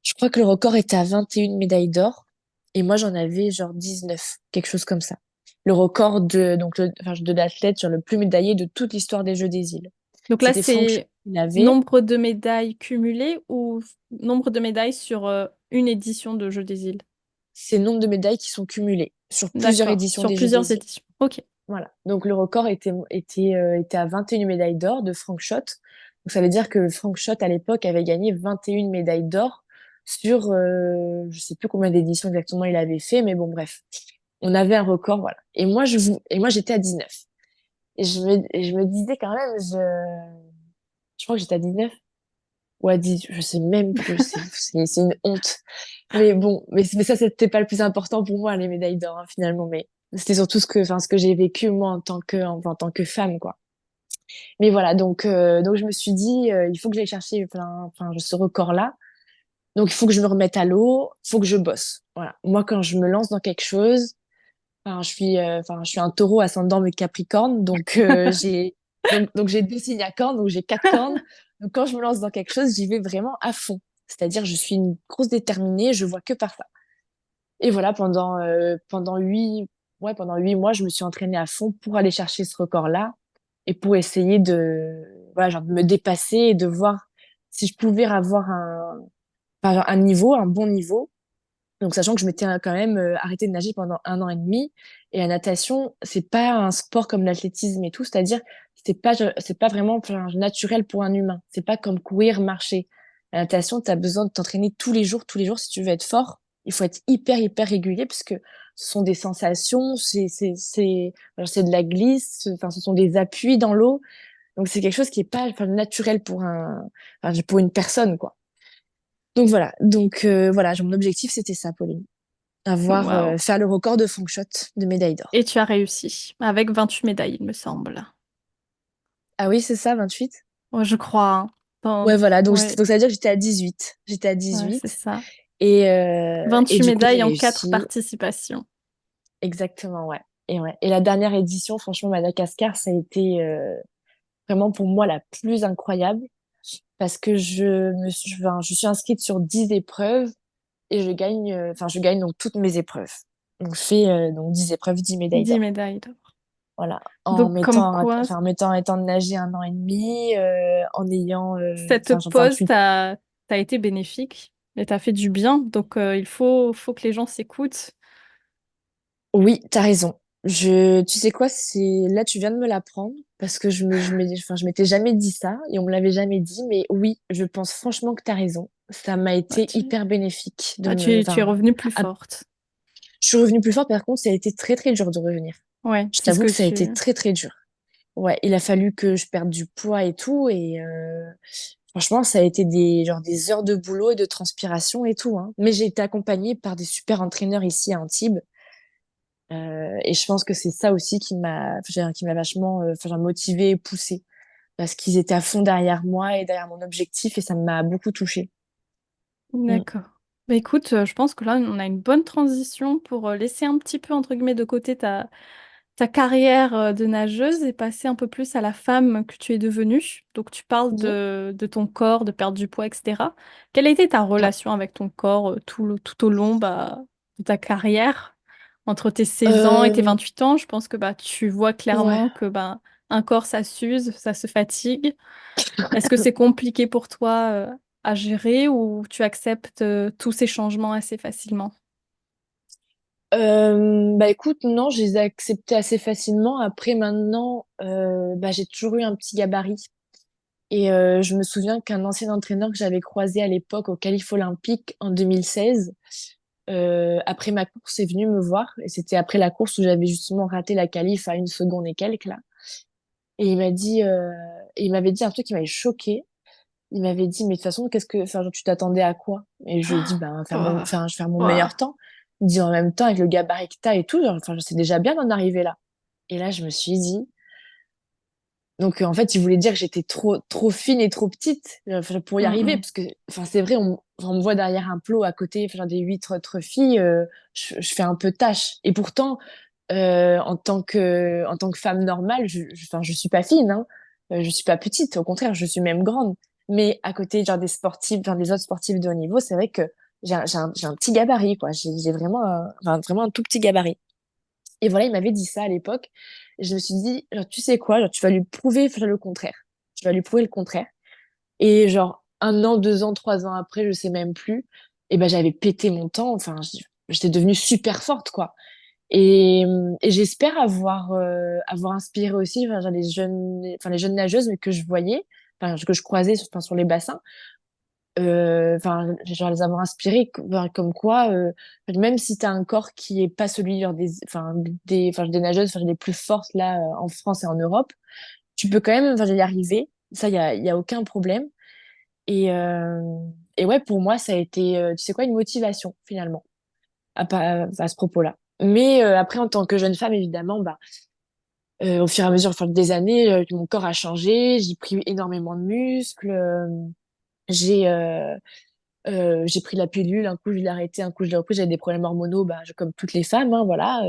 Speaker 2: Je crois que le record était à 21 médailles d'or et moi j'en avais genre 19, quelque chose comme ça. Le record enfin, de l'athlète sur le plus médaillé de toute l'histoire des Jeux des îles.
Speaker 1: Donc là,
Speaker 2: C'était Franck Chou
Speaker 1: c'est
Speaker 2: qui l'avait.
Speaker 1: nombre de médailles cumulées ou nombre de médailles sur une édition de Jeux des îles?
Speaker 2: C'est le nombre de médailles qui sont cumulées sur plusieurs
Speaker 1: D'accord,
Speaker 2: éditions
Speaker 1: sur
Speaker 2: des Jeux
Speaker 1: plusieurs
Speaker 2: des îles.
Speaker 1: éditions. Ok.
Speaker 2: Voilà. Donc le record était à 21 médailles d'or de Frank Schott. Donc ça veut dire que Frank Schott à l'époque avait gagné 21 médailles d'or sur je sais plus combien d'éditions exactement il avait fait, mais bon bref. On avait un record, voilà. Et moi j'étais à 19. Et je me disais quand même, je crois que j'étais à 19 ou à 10, je sais même plus, c'est une honte. Mais bon, mais ça c'était pas le plus important pour moi les médailles d'or hein, finalement, mais c'était surtout ce que j'ai vécu moi en tant que femme quoi. Mais voilà, donc je me suis dit il faut que j'aille chercher enfin ce record là. Donc il faut que je me remette à l'eau, il faut que je bosse. Voilà. Moi quand je me lance dans quelque chose, enfin je suis un taureau ascendant mes Capricorne, donc j'ai 2 signes à cornes, donc j'ai 4 cornes. Donc quand je me lance dans quelque chose, j'y vais vraiment à fond. C'est-à-dire je suis une grosse déterminée, je vois que par ça. Et voilà, pendant 8 mois, je me suis entraînée à fond pour aller chercher ce record-là et pour essayer voilà, genre de me dépasser et de voir si je pouvais avoir enfin, genre un niveau, un bon niveau. Donc, sachant que je m'étais quand même arrêtée de nager pendant 1 an et demi. Et la natation, c'est pas un sport comme l'athlétisme et tout. C'est-à-dire, c'est pas vraiment enfin, naturel pour un humain. C'est pas comme courir, marcher. La natation, tu as besoin de t'entraîner tous les jours si tu veux être fort. Il faut être hyper, hyper régulier parce que ce sont des sensations, alors, c'est de la glisse, enfin, ce sont des appuis dans l'eau. Donc, c'est quelque chose qui est pas, enfin, naturel enfin, pour une personne, quoi. Donc voilà, voilà, mon objectif c'était ça, Pauline,
Speaker 1: Waouh.
Speaker 2: faire le record de Frankshot de médaille d'or.
Speaker 1: Et tu as réussi, avec 28 médailles, il me semble.
Speaker 2: Ah oui, c'est ça, 28.
Speaker 1: Ouais, je crois, hein.
Speaker 2: Ouais, voilà,
Speaker 1: Ouais,
Speaker 2: donc ça veut dire que j'étais à 18. J'étais à
Speaker 1: ouais, c'est
Speaker 2: 18
Speaker 1: ça.
Speaker 2: et
Speaker 1: 28
Speaker 2: du coup j'ai
Speaker 1: médailles en 4
Speaker 2: réussi.
Speaker 1: participations.
Speaker 2: Exactement, ouais. Et la dernière édition, franchement, Madagascar, ça a été vraiment pour moi la plus incroyable parce que enfin, je suis inscrite sur 10 épreuves et je gagne donc toutes mes épreuves. Donc je fais donc 10 épreuves, 10 médailles
Speaker 1: 10
Speaker 2: d'or.
Speaker 1: médailles d'or.
Speaker 2: Voilà,
Speaker 1: Donc, comme quoi,
Speaker 2: enfin, en mettant arrêtant de nager 1 an et demi, en ayant,
Speaker 1: cette
Speaker 2: enfin, genre
Speaker 1: pause
Speaker 2: 28.
Speaker 1: t'a été bénéfique et t'a fait du bien. Donc, il faut que les gens s'écoutent.
Speaker 2: Oui, t'as raison. Tu sais quoi, là, tu viens de me l'apprendre parce que enfin, je m'étais jamais dit ça et on me l'avait jamais dit, mais oui, je pense franchement que t'as raison. Ça m'a
Speaker 1: Ouais,
Speaker 2: été hyper bénéfique
Speaker 1: tu es revenue plus
Speaker 2: ah,
Speaker 1: forte.
Speaker 2: je suis revenue plus forte. Par contre, ça a été très, très dur de revenir.
Speaker 1: Ouais,
Speaker 2: Je
Speaker 1: c'est ce
Speaker 2: t'avoue
Speaker 1: que
Speaker 2: que ça a été
Speaker 1: tu...
Speaker 2: très, très dur. Ouais, il a fallu que je perde du poids et tout et, franchement, ça a été des heures de boulot et de transpiration et tout, hein. Mais j'ai été accompagnée par des super entraîneurs ici à Antibes. Et je pense que c'est ça aussi qui m'a vachement, enfin, motivée et poussée. Parce qu'ils étaient à fond derrière moi et derrière mon objectif et ça m'a beaucoup touchée. Mm.
Speaker 1: D'accord. Bah écoute, je pense que là, on a une bonne transition pour laisser un petit peu, entre guillemets, de côté ta carrière de nageuse et passer un peu plus à la femme que tu es devenue. Donc, tu parles
Speaker 2: Mhm.
Speaker 1: de ton corps, de perdre du poids, etc. Quelle a été ta
Speaker 2: Ouais.
Speaker 1: relation avec ton corps tout au long bah, de ta carrière? Entre tes 16 ans et tes
Speaker 2: Euh,
Speaker 1: 28 ans, je pense que bah, tu vois
Speaker 2: ouais.
Speaker 1: clairement que bah, un corps, ça s'use, ça se fatigue. Est-ce que c'est compliqué pour toi à gérer ou tu acceptes tous ces changements assez facilement?
Speaker 2: Bah écoute, non, je les ai acceptés assez facilement. Après, maintenant, bah, j'ai toujours eu un petit gabarit. Et je me souviens qu'un ancien entraîneur que j'avais croisé à l'époque au Qualif Olympique en 2016, après ma course, est venu me voir. Et c'était après la course où j'avais justement raté la qualif à 1 seconde et quelques, là. Et il m'avait dit un truc qui m'avait choqué. Il m'avait dit, mais de toute façon, enfin, genre, tu t'attendais à quoi? Et je lui ai dit, ben,
Speaker 1: Oh,
Speaker 2: je vais faire mon
Speaker 1: oh.
Speaker 2: meilleur temps. Il me dit, en même temps, avec le gabarit que t'as et tout, genre, enfin, c'est déjà bien d'en arriver là. Et là, je me suis dit, donc, en fait, il voulait dire que j'étais trop fine et trop petite, enfin, pour y
Speaker 1: Mm,
Speaker 2: arriver,
Speaker 1: mm.
Speaker 2: parce que, enfin, c'est vrai, on me voit derrière un plot à côté, enfin, des 8 autres filles, je fais un peu tâche. Et pourtant, en tant que femme normale, enfin, je suis pas fine, hein. Je suis pas petite, au contraire, je suis même grande. Mais à côté, genre, des sportifs, enfin, des autres sportifs de haut niveau, c'est vrai que j'ai un petit gabarit, quoi. J'ai vraiment enfin, vraiment un tout petit gabarit. Et voilà, il m'avait dit ça à l'époque. Et je me suis dit, genre, tu sais quoi, genre, tu vas lui prouver enfin, le contraire. Tu vas lui prouver le contraire. Et genre, 1 an, 2 ans, 3 ans après, je sais même plus, et ben, j'avais pété mon temps. Enfin, j'étais devenue super forte, quoi. Et j'espère avoir inspiré aussi, enfin, genre, les jeunes nageuses mais que je voyais, enfin, que je croisais enfin, sur les bassins, enfin genre les avoir inspirés comme quoi même si tu as un corps qui est pas celui genre des nageuses enfin les plus fortes là en France et en Europe, tu peux quand même enfin y arriver, ça il y a aucun problème. Et ouais, pour moi ça a été tu sais quoi, une motivation finalement à ce propos-là. Mais après, en tant que jeune femme, évidemment, bah au fur et à mesure enfin, des années, mon corps a changé, j'ai pris énormément de muscles, j'ai j'ai pris la pilule, un coup je l'ai arrêté, un coup je l'ai repris, j'avais des problèmes hormonaux, bah, comme toutes les femmes, hein, voilà.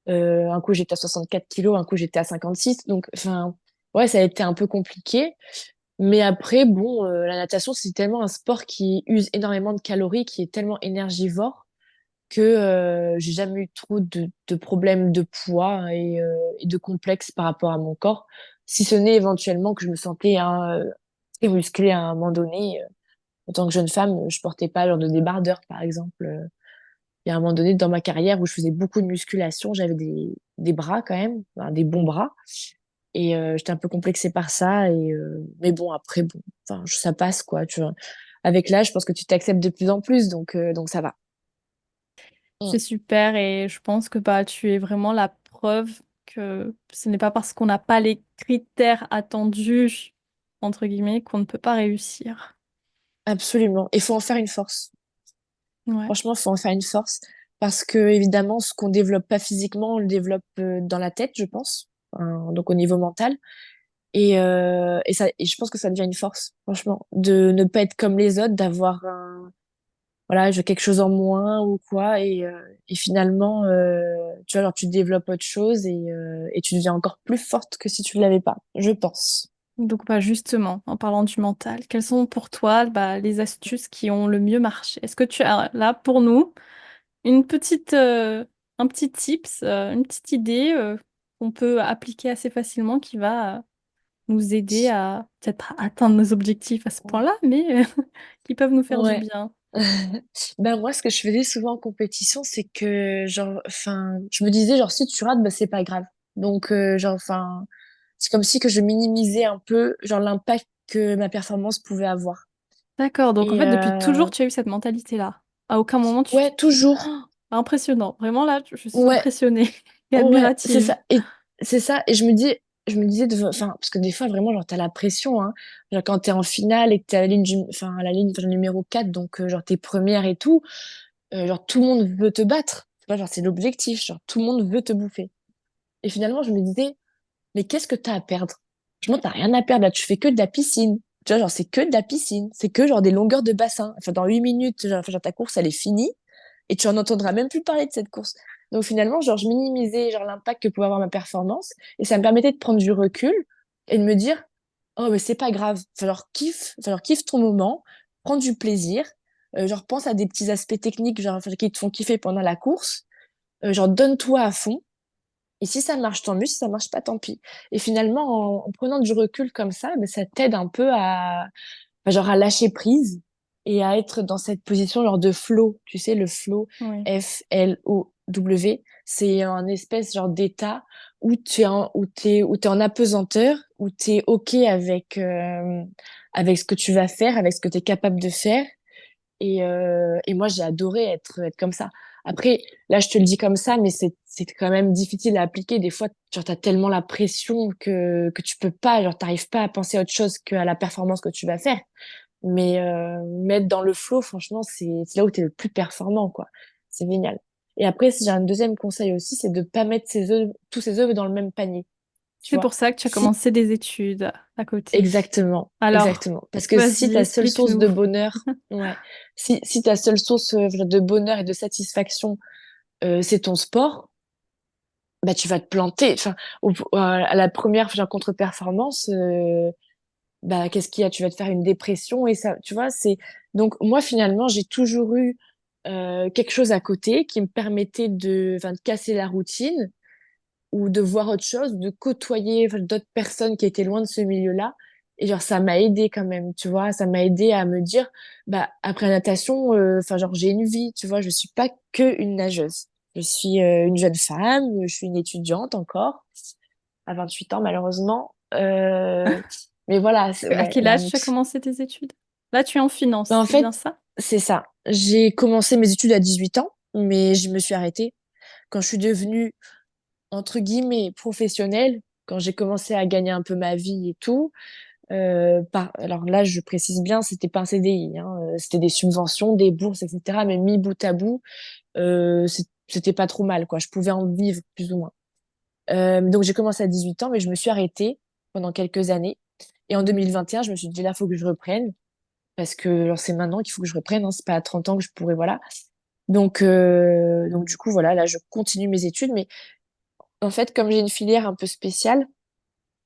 Speaker 2: Un coup j'étais à 64 kilos, un coup j'étais à 56, donc enfin, ouais, ça a été un peu compliqué. Mais après, bon, la natation, c'est tellement un sport qui use énormément de calories, qui est tellement énergivore que j'ai jamais eu trop de problèmes de poids et de complexes par rapport à mon corps, si ce n'est éventuellement que je me sentais hein, très musclée à un moment donné. En tant que jeune femme, je portais pas genre de débardeur, par exemple. Il y a un moment donné dans ma carrière où je faisais beaucoup de musculation, j'avais des bras quand même, enfin, des bons bras. Et j'étais un peu complexée par ça. Mais bon, après, bon, enfin, ça passe, quoi. Tu vois. Avec l'âge, je pense que tu t'acceptes de plus en plus, donc ça va. Mm.
Speaker 1: C'est super et je pense que bah, tu es vraiment la preuve que ce n'est pas parce qu'on n'a pas les critères attendus, entre guillemets, qu'on ne peut pas réussir.
Speaker 2: Absolument. Il faut en faire une force.
Speaker 1: Ouais.
Speaker 2: Franchement, il faut en faire une force. Parce que, évidemment, ce qu'on développe pas physiquement, on le développe dans la tête, je pense. Donc au niveau mental. Et je pense que ça devient une force, franchement, de ne pas être comme les autres, d'avoir voilà, quelque chose en moins ou quoi. Et finalement, tu vois, genre, tu développes autre chose et tu deviens encore plus forte que si tu ne l'avais pas, je pense.
Speaker 1: Donc bah, justement, en parlant du mental, quelles sont pour toi bah, les astuces qui ont le mieux marché? Est-ce que tu as là pour nous une petite, un petit tips, une petite idée qu'on peut appliquer assez facilement qui va nous aider à peut-être atteindre nos objectifs à ce point-là, mais qui peuvent nous faire du
Speaker 2: Ouais.
Speaker 1: bien.
Speaker 2: Ben moi, ce que je faisais souvent en compétition, c'est que genre, enfin, je me disais genre si tu rates, bah c'est pas grave. Donc genre, enfin, c'est comme si que je minimisais un peu genre l'impact que ma performance pouvait avoir.
Speaker 1: D'accord, donc en
Speaker 2: Et
Speaker 1: fait, depuis toujours, tu as eu cette mentalité-là. À aucun moment, tu t'es
Speaker 2: ouais,
Speaker 1: dit,
Speaker 2: toujours.
Speaker 1: oh, impressionnant. Vraiment, là, je suis
Speaker 2: Ouais,
Speaker 1: impressionnée et
Speaker 2: ouais, c'est
Speaker 1: admirative.
Speaker 2: ça. Et c'est ça. Et je me disais, enfin, parce que des fois, vraiment, genre, t'as la pression, hein. Genre, quand t'es en finale et que t'es à la ligne, enfin, à la ligne, enfin, numéro 4 donc, genre, t'es première et tout, genre, tout le monde veut te battre. Tu vois, genre, c'est l'objectif. Genre, tout le monde veut te bouffer. Et finalement, je me disais, mais qu'est-ce que t'as à perdre? Franchement, t'as rien à perdre. Là, tu fais que de la piscine. Tu vois, genre, c'est que de la piscine. C'est que, genre, des longueurs de bassin. Enfin, dans 8 minutes, genre, ta course, elle est finie et tu en entendras même plus parler de cette course. Donc finalement, genre, je minimisais genre l'impact que pouvait avoir ma performance et ça me permettait de prendre du recul et de me dire, oh, mais c'est pas grave. Enfin, genre, kiffe ton moment, prends du plaisir, genre, pense à des petits aspects techniques, genre, enfin, qui te font kiffer pendant la course. genre donne-toi à fond. Et si ça marche, tant mieux. Si ça marche pas, tant pis. Et finalement, en prenant du recul comme ça, ben, ça t'aide un peu genre à lâcher prise et à être dans cette position genre de flow. Tu sais, le flow,
Speaker 1: Oui.
Speaker 2: FLOW, c'est un espèce genre d'état où tu es en apesanteur, où tu es OK avec ce que tu vas faire, avec ce que tu es capable de faire. Et moi, j'ai adoré être comme ça. Après, là, je te le dis comme ça, mais c'est quand même difficile à appliquer. Des fois, genre, t'as tellement la pression que tu peux pas, genre, t'arrives pas à penser à autre chose qu'à la performance que tu vas faire. Mais mettre dans le flow, franchement, c'est là où t'es le plus performant, quoi. C'est génial. Et après, si j'ai un deuxième conseil aussi, c'est de pas mettre tous ses œufs dans le même panier. Tu
Speaker 1: C'est
Speaker 2: vois?
Speaker 1: pour ça que tu as
Speaker 2: Si
Speaker 1: commencé des études à côté.
Speaker 2: Exactement,
Speaker 1: Alors,
Speaker 2: exactement. Parce que si
Speaker 1: vas-y,
Speaker 2: ta seule source
Speaker 1: explique-nous.
Speaker 2: de bonheur, ouais, si ta seule source de bonheur et de satisfaction, c'est ton sport, bah tu vas te planter. Enfin, à la première genre, contre-performance, bah qu'est-ce qu'il y a? Tu vas te faire une dépression et ça, tu vois, c'est donc moi finalement j'ai toujours eu quelque chose à côté qui me permettait de casser la routine ou de voir autre chose, de côtoyer enfin, d'autres personnes qui étaient loin de ce milieu-là. Et genre, ça m'a aidé quand même, tu vois, ça m'a aidé à me dire, bah, après la natation, enfin, genre, j'ai une vie, tu vois, je suis pas que une nageuse. Je suis une jeune femme, je suis une étudiante encore, à 28 ans, malheureusement. Mais voilà,
Speaker 1: À
Speaker 2: ouais,
Speaker 1: quel âge tu as
Speaker 2: donc,
Speaker 1: commencé tes études? Là, tu es en finance,
Speaker 2: bah, en
Speaker 1: c'est bien
Speaker 2: fait,
Speaker 1: ça?
Speaker 2: c'est ça. J'ai commencé mes études à 18 ans, mais je me suis arrêtée quand je suis devenue entre guillemets professionnelle, quand j'ai commencé à gagner un peu ma vie et tout, alors là, je précise bien, c'était pas un CDI, hein, c'était des subventions, des bourses, etc. Mais mis bout à bout, c'était pas trop mal, quoi. Je pouvais en vivre plus ou moins. Donc j'ai commencé à 18 ans, mais je me suis arrêtée pendant quelques années. Et en 2021, je me suis dit là, faut que je reprenne parce que alors, c'est maintenant qu'il faut que je reprenne. Hein, c'est pas à 30 ans que je pourrais, voilà. Donc du coup, voilà, là, je continue mes études, mais en fait, comme j'ai une filière un peu spéciale,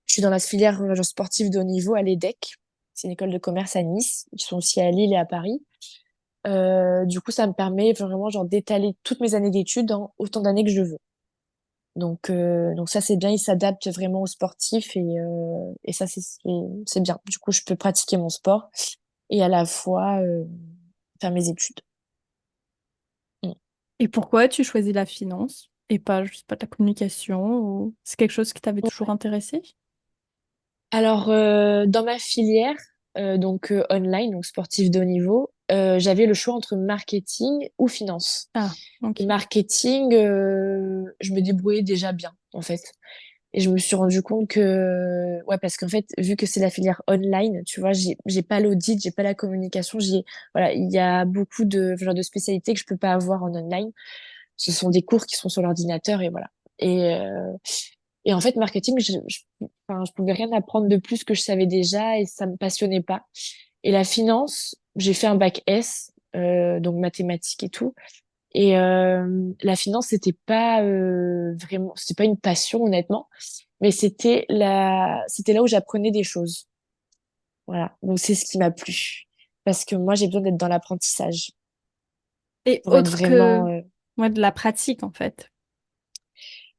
Speaker 2: je suis dans la filière genre sportive de haut niveau à l'EDEC. C'est une école de commerce à Nice. Ils sont aussi à Lille et à Paris. Du coup, ça me permet vraiment genre d'étaler toutes mes années d'études dans autant d'années que je veux. Donc ça, c'est bien. Ils s'adaptent vraiment aux sportifs et ça, c'est bien. Du coup, je peux pratiquer mon sport et à la fois faire mes études. Mm.
Speaker 1: Et pourquoi tu choisis la finance et pas, je sais pas, de la communication ou c'est quelque chose qui t'avait toujours intéressé?
Speaker 2: Alors, dans ma filière, online, donc sportif de haut niveau, j'avais le choix entre marketing ou finance.
Speaker 1: Ah,
Speaker 2: Et
Speaker 1: ok.
Speaker 2: marketing, je me débrouillais déjà bien, en fait. Et je me suis rendu compte que, ouais, parce qu'en fait, vu que c'est la filière online, tu vois, j'ai pas l'audit, j'ai pas la communication, voilà, il y a beaucoup de, genre de spécialités que je peux pas avoir en online. Ce sont des cours qui sont sur l'ordinateur et voilà. Et, euh, et en fait, marketing, enfin, je pouvais rien apprendre de plus que je savais déjà et ça me passionnait pas. Et la finance, j'ai fait un bac S, donc mathématiques et tout. Et la finance, c'était pas une passion honnêtement, mais c'était là où j'apprenais des choses. Voilà, donc c'est ce qui m'a plu parce que moi j'ai besoin d'être dans l'apprentissage
Speaker 1: Et
Speaker 2: pour être
Speaker 1: autre que
Speaker 2: vraiment.
Speaker 1: moi, de la pratique, en fait.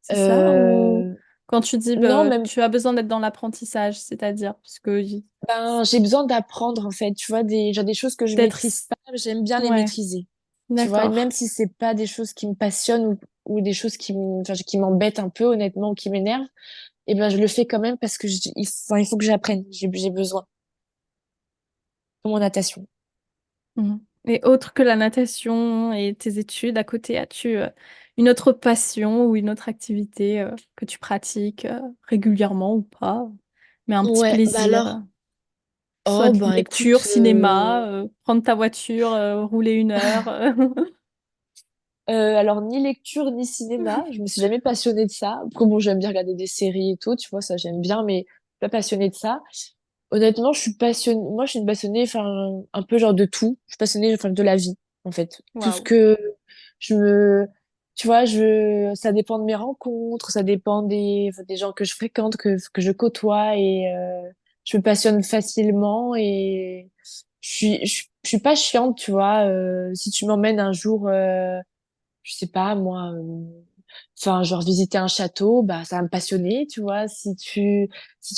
Speaker 1: C'est ça? Ou
Speaker 2: Euh,
Speaker 1: quand tu dis
Speaker 2: non, même
Speaker 1: tu as besoin d'être dans l'apprentissage, c'est-à-dire, parce que
Speaker 2: ben j'ai besoin d'apprendre en fait. Tu vois genre des choses que je
Speaker 1: d'être...
Speaker 2: maîtrise pas, j'aime bien les
Speaker 1: Ouais,
Speaker 2: maîtriser. Tu vois, et même
Speaker 1: d'accord.
Speaker 2: si c'est pas des choses qui me passionnent ou des choses qui m'embêtent un peu honnêtement ou qui m'énervent. Et ben je le fais quand même parce que il faut que j'apprenne. J'ai besoin. Comme en natation.
Speaker 1: Mhm. Et autre que la natation et tes études, à côté, as-tu une autre passion ou une autre activité que tu pratiques régulièrement ou pas, mais un petit
Speaker 2: Ouais, bah
Speaker 1: plaisir,
Speaker 2: alors,
Speaker 1: soit
Speaker 2: oh
Speaker 1: de
Speaker 2: ben
Speaker 1: lecture,
Speaker 2: écoute,
Speaker 1: cinéma, prendre ta voiture, rouler une heure.
Speaker 2: alors ni lecture ni cinéma, je me suis jamais passionnée de ça. Après bon, j'aime bien regarder des séries et tout, tu vois, ça j'aime bien, mais pas passionnée de ça. Honnêtement, moi je suis une passionnée, enfin un peu genre de tout. Je suis passionnée, enfin de la vie en fait. Tout ce
Speaker 1: Waouh.
Speaker 2: que je me, tu vois, ça dépend de mes rencontres, ça dépend des gens que je fréquente, que je côtoie et je me passionne facilement et je suis pas chiante, tu vois. Si tu m'emmènes un jour je sais pas, moi, enfin, genre visiter un château, bah, ça va me passionner, tu vois. Si tu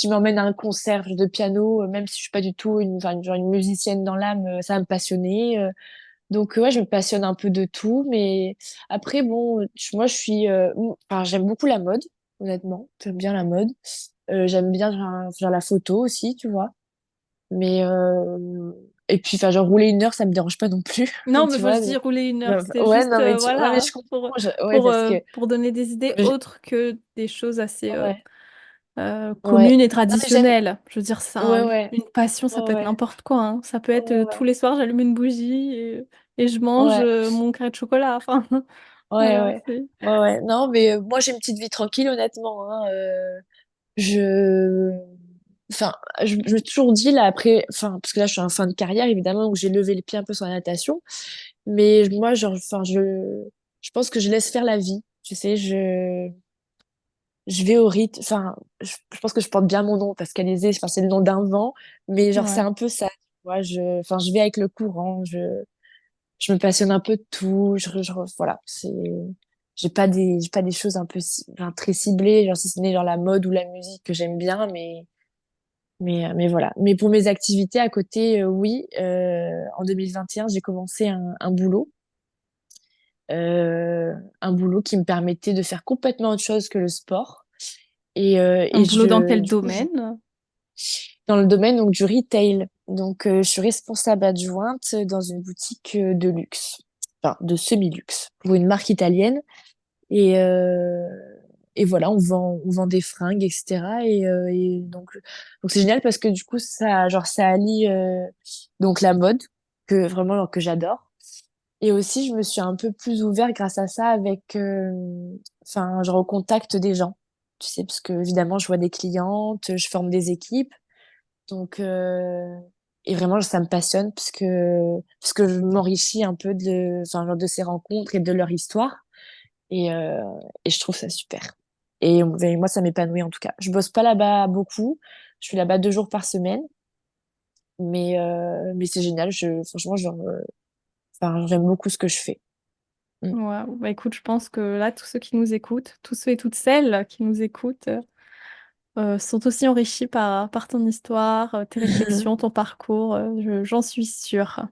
Speaker 2: m'emmènes à un concert de piano, même si je suis pas du tout enfin, genre une musicienne dans l'âme, ça va me passionner. Donc, ouais, je me passionne un peu de tout, mais après, bon, moi, je suis, enfin, j'aime beaucoup la mode, honnêtement. J'aime bien la mode. J'aime bien genre la photo aussi, tu vois. Mais et puis, enfin, genre rouler 1 heure, ça me dérange pas non plus,
Speaker 1: Non, mais
Speaker 2: tu
Speaker 1: faut
Speaker 2: vois.
Speaker 1: se dire rouler 1 heure. C'était
Speaker 2: Ouais,
Speaker 1: juste,
Speaker 2: non, mais ouais, mais
Speaker 1: voilà,
Speaker 2: je
Speaker 1: hein,
Speaker 2: comprends. Ouais, parce que
Speaker 1: pour donner des idées
Speaker 2: je-
Speaker 1: autres que des choses assez
Speaker 2: ouais, ouais.
Speaker 1: communes et
Speaker 2: Non, mais j'aime.
Speaker 1: traditionnelles. Je veux dire,
Speaker 2: Ouais, ouais,
Speaker 1: une passion, ça
Speaker 2: ouais,
Speaker 1: peut être
Speaker 2: ouais,
Speaker 1: n'importe quoi, hein. Ça peut être tous
Speaker 2: ouais,
Speaker 1: les soirs, j'allume une bougie et je mange
Speaker 2: ouais,
Speaker 1: mon carré de chocolat. Enfin,
Speaker 2: ouais,
Speaker 1: voilà,
Speaker 2: ouais,
Speaker 1: c'est.
Speaker 2: ouais, ouais. Non, mais moi, j'ai une petite vie tranquille, honnêtement, hein. Je, enfin, je me suis toujours dit là après, enfin, parce que là, je suis en fin de carrière, évidemment, donc j'ai levé le pied un peu sur la natation. Mais moi, genre, enfin, je pense que je laisse faire la vie. Tu sais, je vais au rythme. Enfin, je pense que je porte bien mon nom parce qu'Alizé, enfin, c'est le nom d'un vent. Mais genre, c'est
Speaker 1: Ouais.
Speaker 2: un peu ça. Tu vois, enfin, je vais avec le courant. Je me passionne un peu de tout. Voilà, j'ai pas des choses un peu, enfin, très ciblées, genre, si ce n'est genre la mode ou la musique que j'aime bien, mais voilà. Mais pour mes activités à côté, oui, en 2021, j'ai commencé un boulot. Un boulot qui me permettait de faire complètement autre chose que le sport.
Speaker 1: Un
Speaker 2: Et
Speaker 1: boulot dans quel
Speaker 2: du coup,
Speaker 1: domaine?
Speaker 2: dans le domaine donc, du retail. Donc, je suis responsable adjointe dans une boutique de luxe, enfin, de semi-luxe, pour une marque italienne. Et, euh, et voilà, on vend des fringues, etc. Et donc c'est génial parce que du coup, ça allie donc la mode, que vraiment, genre, que j'adore. Et aussi, je me suis un peu plus ouverte grâce à ça avec, enfin, genre au contact des gens. Tu sais, parce que évidemment, je vois des clientes, je forme des équipes. Donc, et vraiment, ça me passionne parce que je m'enrichis un peu enfin, genre de ces rencontres et de leur histoire. Et, euh, et je trouve ça super. Et moi, ça m'épanouit en tout cas. Je bosse pas là-bas beaucoup. Je suis là-bas 2 jours par semaine. Mais c'est génial. Franchement, genre, enfin, j'aime beaucoup ce que je fais. Mm.
Speaker 1: Waouh. Bah écoute, je pense que là, tous ceux qui nous écoutent, tous ceux et toutes celles qui nous écoutent, sont aussi enrichis par ton histoire, tes réflexions, ton parcours. J'en suis sûre.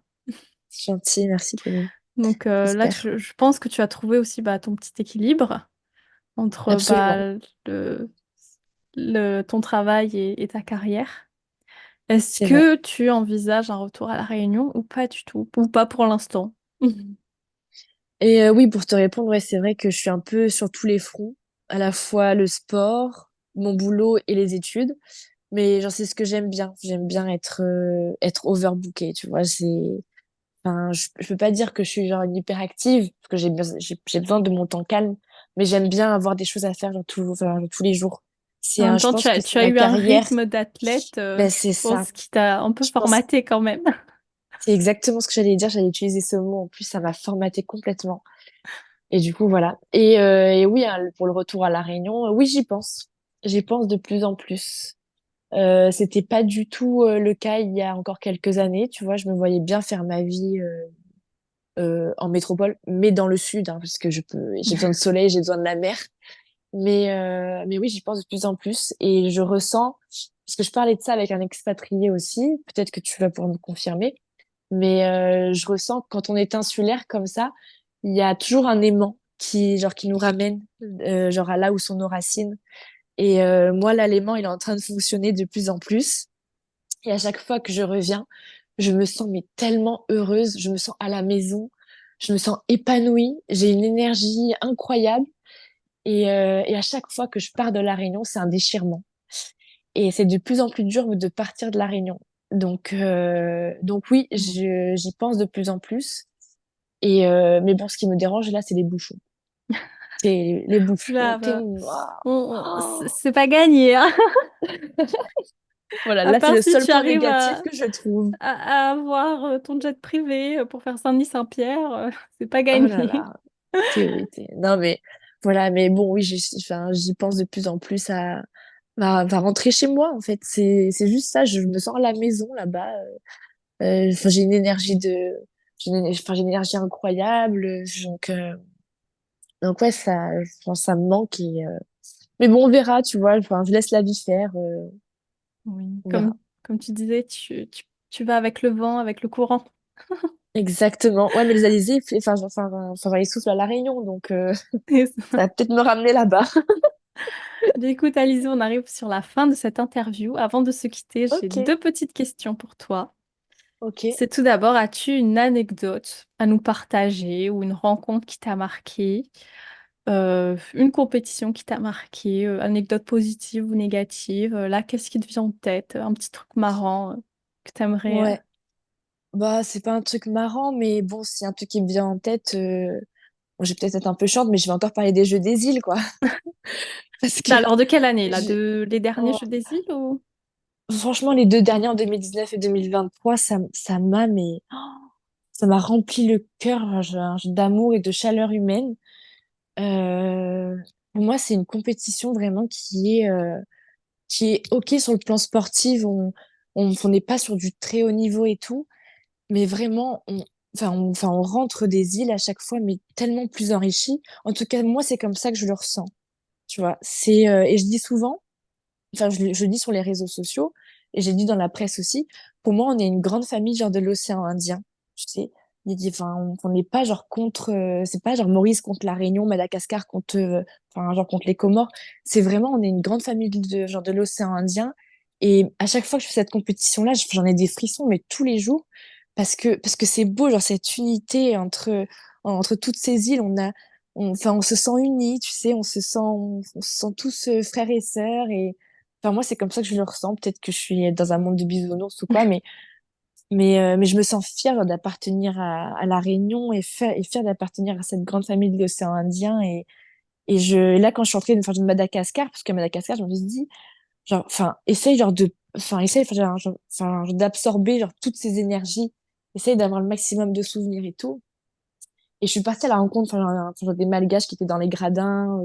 Speaker 2: C'est gentil, merci Pauline.
Speaker 1: Donc là,
Speaker 2: J'espère.
Speaker 1: je pense que tu as trouvé aussi bah, ton petit équilibre entre
Speaker 2: Absolument.
Speaker 1: le, ton travail et ta carrière. Est-ce
Speaker 2: C'est vrai.
Speaker 1: que tu envisages un retour à La Réunion ou pas du tout? Ou pas pour l'instant?
Speaker 2: Et oui, pour te répondre, ouais, c'est vrai que je suis un peu sur tous les fronts, à la fois le sport, mon boulot et les études. Mais genre, c'est ce que j'aime bien. J'aime bien être overbookée, tu vois. Enfin, je peux pas dire que je suis genre une hyperactive, parce que j'ai besoin de mon temps calme, mais j'aime bien avoir des choses à faire enfin, genre, tous les jours.
Speaker 1: En même
Speaker 2: Je
Speaker 1: temps,
Speaker 2: pense que
Speaker 1: tu
Speaker 2: c'est
Speaker 1: as
Speaker 2: ma
Speaker 1: eu un
Speaker 2: carrière.
Speaker 1: rythme d'athlète,
Speaker 2: Ben,
Speaker 1: je
Speaker 2: c'est ça.
Speaker 1: pense, qui t'a un peu
Speaker 2: Je pense,
Speaker 1: formaté quand même.
Speaker 2: c'est exactement ce que j'allais dire. J'allais utiliser ce mot. En plus, ça m'a formaté complètement. Et du coup, voilà. Et oui, hein, pour le retour à La Réunion, oui, j'y pense. J'y pense de plus en plus. C'était pas du tout le cas il y a encore quelques années. Tu vois, je me voyais bien faire ma vie en métropole, mais dans le sud, hein, parce que j'ai besoin de soleil, j'ai besoin de la mer. Mais oui, j'y pense de plus en plus et je ressens, parce que je parlais de ça avec un expatrié aussi, peut-être que tu vas pouvoir me confirmer, mais je ressens que quand on est insulaire comme ça, il y a toujours un aimant qui nous ramène, genre à là où sont nos racines. Et moi, là, l'aimant, il est en train de fonctionner de plus en plus. Et à chaque fois que je reviens, je me sens mais tellement heureuse, je me sens à la maison, je me sens épanouie, j'ai une énergie incroyable. Et à chaque fois que je pars de La Réunion, c'est un déchirement. Et c'est de plus en plus dur de partir de La Réunion. Donc oui, j'y pense de plus en plus. Mais bon, ce qui me dérange là, c'est les bouchons. C'est les bouchons.
Speaker 1: Là, bah,
Speaker 2: Oh.
Speaker 1: c'est pas gagné, hein.
Speaker 2: Voilà,
Speaker 1: À
Speaker 2: là, c'est
Speaker 1: part
Speaker 2: le
Speaker 1: si
Speaker 2: seul
Speaker 1: tu
Speaker 2: point
Speaker 1: arrives
Speaker 2: négatif que je trouve.
Speaker 1: à avoir ton jet privé pour faire Saint-Denis-Saint-Pierre, c'est pas
Speaker 2: Oh là
Speaker 1: gagné.
Speaker 2: là, Non, mais voilà, mais bon, oui, enfin, j'y pense de plus en plus va rentrer chez moi, en fait. C'est juste ça, je me sens à la maison là-bas. Enfin, j'ai une énergie incroyable. Donc, Donc ouais, ça me manque mais bon, on verra, tu vois. Enfin, je laisse la vie faire.
Speaker 1: Oui.
Speaker 2: On verra.
Speaker 1: Comme tu disais, tu vas avec le vent, avec le courant.
Speaker 2: Exactement. Ouais, mais les Alizés, ils soufflent à La Réunion, donc
Speaker 1: Et
Speaker 2: ça va peut-être me ramener là-bas.
Speaker 1: bien, écoute, Alizé, on arrive sur la fin de cette interview. Avant de se quitter, j'ai
Speaker 2: Ok,
Speaker 1: deux petites questions pour toi.
Speaker 2: ok.
Speaker 1: C'est tout d'abord, as-tu une anecdote à nous partager ou une rencontre qui t'a marqué, une compétition qui t'a marqué, anecdote positive ou négative? Là, qu'est-ce qui te vient en tête? Un petit truc marrant que t'aimerais.
Speaker 2: Ouais. Bah, c'est pas un truc marrant, mais bon, c'est un truc qui me vient en tête. Bon, je vais peut-être être un peu chiante, mais je vais encore parler des Jeux des îles, quoi. Parce que
Speaker 1: Alors, de quelle année, là?
Speaker 2: je-
Speaker 1: De les derniers
Speaker 2: oh,
Speaker 1: Jeux des îles ou...
Speaker 2: franchement, les deux derniers en 2019 et 2023, ça m'a rempli le cœur d'amour et de chaleur humaine. Euh, pour moi, c'est une compétition vraiment qui est OK sur le plan sportif. On n'est pas sur du très haut niveau et tout, mais vraiment, on rentre des îles à chaque fois, mais tellement plus enrichis. En tout cas, moi, c'est comme ça que je le ressens. Tu vois, et je dis souvent, je le dis sur les réseaux sociaux, et j'ai dit dans la presse aussi, pour moi, on est une grande famille, genre de l'océan Indien, tu sais. On n'est pas genre contre, c'est pas genre Maurice contre la Réunion, Madagascar contre, genre contre les Comores. C'est vraiment, on est une grande famille genre de l'océan Indien. Et à chaque fois que je fais cette compétition-là, j'en ai des frissons, mais tous les jours, parce que c'est beau, genre cette unité entre toutes ces îles, on se sent unis, tu sais, on se sent tous frères et sœurs. Et enfin, moi, c'est comme ça que je le ressens. Peut-être que je suis dans un monde de bisounours ou quoi, mais je me sens fière d'appartenir à La Réunion et fière d'appartenir à cette grande famille de l'océan Indien. Et là, quand je suis entrée de Madagascar, parce que Madagascar, je me suis dit, genre, essaye, d'absorber, genre, toutes ces énergies, essaye d'avoir le maximum de souvenirs et tout. Et je suis partie à la rencontre, des Malgaches qui étaient dans les gradins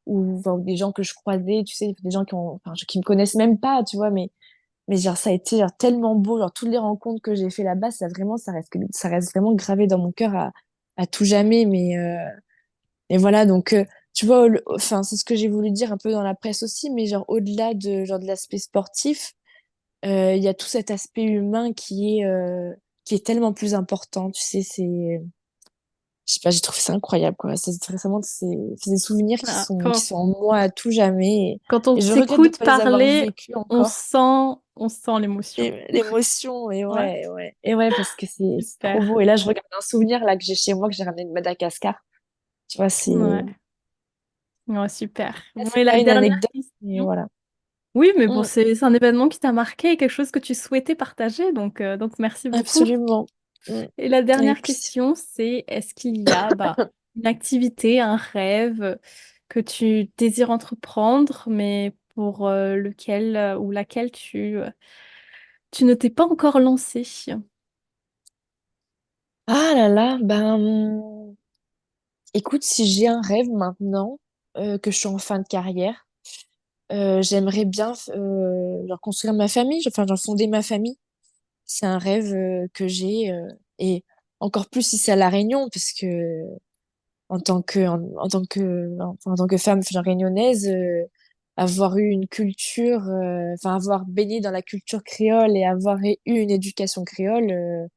Speaker 2: ou des gens que je croisais, tu sais, des gens qui me connaissent même pas, tu vois, mais genre, ça a été genre, tellement beau, genre, toutes les rencontres que j'ai fait là-bas, ça reste vraiment gravé dans mon cœur à tout jamais, et voilà, donc, tu vois, c'est ce que j'ai voulu dire un peu dans la presse aussi, mais genre, au-delà de l'aspect sportif, il y a tout cet aspect humain qui est tellement plus important, tu sais, je sais pas, j'ai trouvé ça incroyable, quoi. C'est récemment, c'est des souvenirs
Speaker 1: Ah,
Speaker 2: qui sont en moi à tout jamais.
Speaker 1: quand on
Speaker 2: Et je regrette de
Speaker 1: t'écoute
Speaker 2: pas les avoir
Speaker 1: parler,
Speaker 2: vécus encore.
Speaker 1: on sent l'émotion.
Speaker 2: L'émotion, et
Speaker 1: Ouais,
Speaker 2: ouais, ouais. Et ouais, parce que c'est trop
Speaker 1: super.
Speaker 2: beau. Et là, je regarde un souvenir, là, que j'ai chez moi, que j'ai ramené de Madagascar. Tu vois,
Speaker 1: Ouais, ouais, super.
Speaker 2: là,
Speaker 1: Bon,
Speaker 2: c'est
Speaker 1: et la
Speaker 2: pas une
Speaker 1: dernière
Speaker 2: anecdote, mais
Speaker 1: question.
Speaker 2: voilà.
Speaker 1: Oui, mais bon,
Speaker 2: Mm,
Speaker 1: c'est un événement qui t'a marqué, quelque chose que tu souhaitais partager, donc merci beaucoup.
Speaker 2: absolument. Mm.
Speaker 1: Et la dernière
Speaker 2: Avec plaisir.
Speaker 1: question, c'est est-ce qu'il y a une activité, un rêve que tu désires entreprendre, mais pour lequel ou laquelle tu ne t'es pas encore lancé?
Speaker 2: Ah là là, écoute, si j'ai un rêve maintenant, que je suis en fin de carrière, j'aimerais bien genre construire ma famille, genre fonder ma famille. C'est un rêve que j'ai et encore plus si c'est à La Réunion parce que en tant que femme genre réunionnaise, avoir eu une culture avoir baigné dans la culture créole et avoir eu une éducation créole,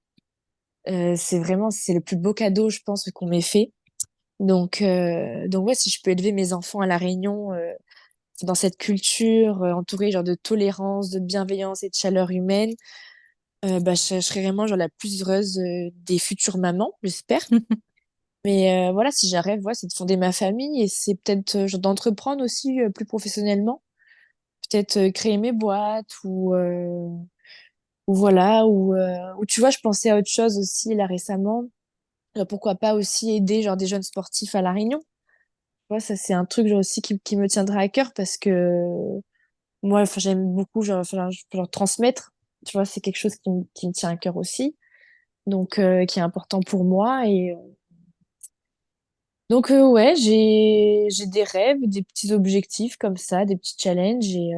Speaker 2: c'est le plus beau cadeau je pense qu'on m'ait fait. Donc ouais, si je peux élever mes enfants à La Réunion dans cette culture entourée genre de tolérance, de bienveillance et de chaleur humaine, je serais vraiment genre la plus heureuse des futures mamans, j'espère. Mais voilà, si j'ai un rêve, ouais, c'est de fonder ma famille et c'est peut-être genre d'entreprendre aussi plus professionnellement. Peut-être créer mes boîtes ou voilà, ou tu vois, je pensais à autre chose aussi là récemment. Pourquoi pas aussi aider genre des jeunes sportifs à La Réunion. Tu vois, ça c'est un truc genre aussi qui me tiendra à cœur parce que moi, j'aime beaucoup genre transmettre. Tu vois, c'est quelque chose qui me tient à cœur aussi. Donc qui est important pour moi donc ouais, j'ai des rêves, des petits objectifs comme ça, des petits challenges et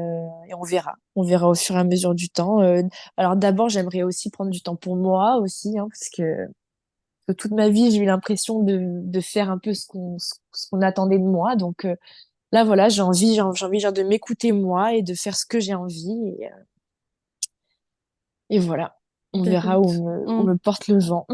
Speaker 2: on verra au fur et à mesure du temps. Alors d'abord j'aimerais aussi prendre du temps pour moi aussi hein, parce que que toute ma vie, j'ai eu l'impression de faire un peu ce qu'on attendait de moi. Donc là, voilà, j'ai envie genre de m'écouter moi et de faire ce que j'ai envie. Et voilà,
Speaker 1: Eh
Speaker 2: on
Speaker 1: bien,
Speaker 2: verra où
Speaker 1: écoute,
Speaker 2: où me porte le vent.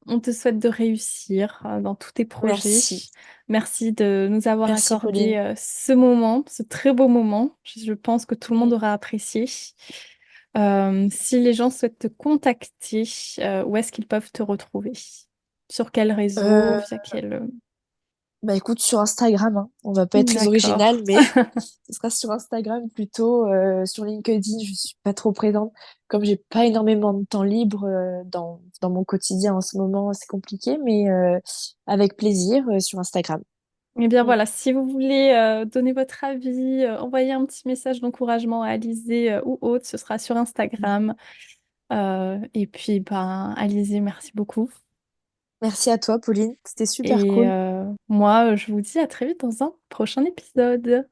Speaker 1: on te souhaite de réussir dans tous tes projets.
Speaker 2: Merci.
Speaker 1: Merci de nous avoir
Speaker 2: Merci,
Speaker 1: accordé
Speaker 2: Pauline.
Speaker 1: ce moment, ce très beau moment. Je pense que tout le monde
Speaker 2: Mm.
Speaker 1: aura apprécié. Si les gens souhaitent te contacter, où est-ce qu'ils peuvent te retrouver? Sur quel réseau?
Speaker 2: Euh,
Speaker 1: Via quel...
Speaker 2: Bah écoute, sur Instagram, hein. On va pas être très original,
Speaker 1: D'accord.
Speaker 2: mais ce sera sur Instagram plutôt. Sur LinkedIn, je suis pas trop présente. Comme j'ai pas énormément de temps libre dans mon quotidien en ce moment, c'est compliqué, mais avec plaisir sur Instagram.
Speaker 1: Eh bien
Speaker 2: Mm.
Speaker 1: voilà, si vous voulez donner votre avis, envoyer un petit message d'encouragement à Alizé ou autre, ce sera sur Instagram. Et puis, ben, Alizé, merci beaucoup.
Speaker 2: Merci à toi, Pauline. C'était super
Speaker 1: Et
Speaker 2: cool.
Speaker 1: moi, je vous dis à très vite dans un prochain épisode.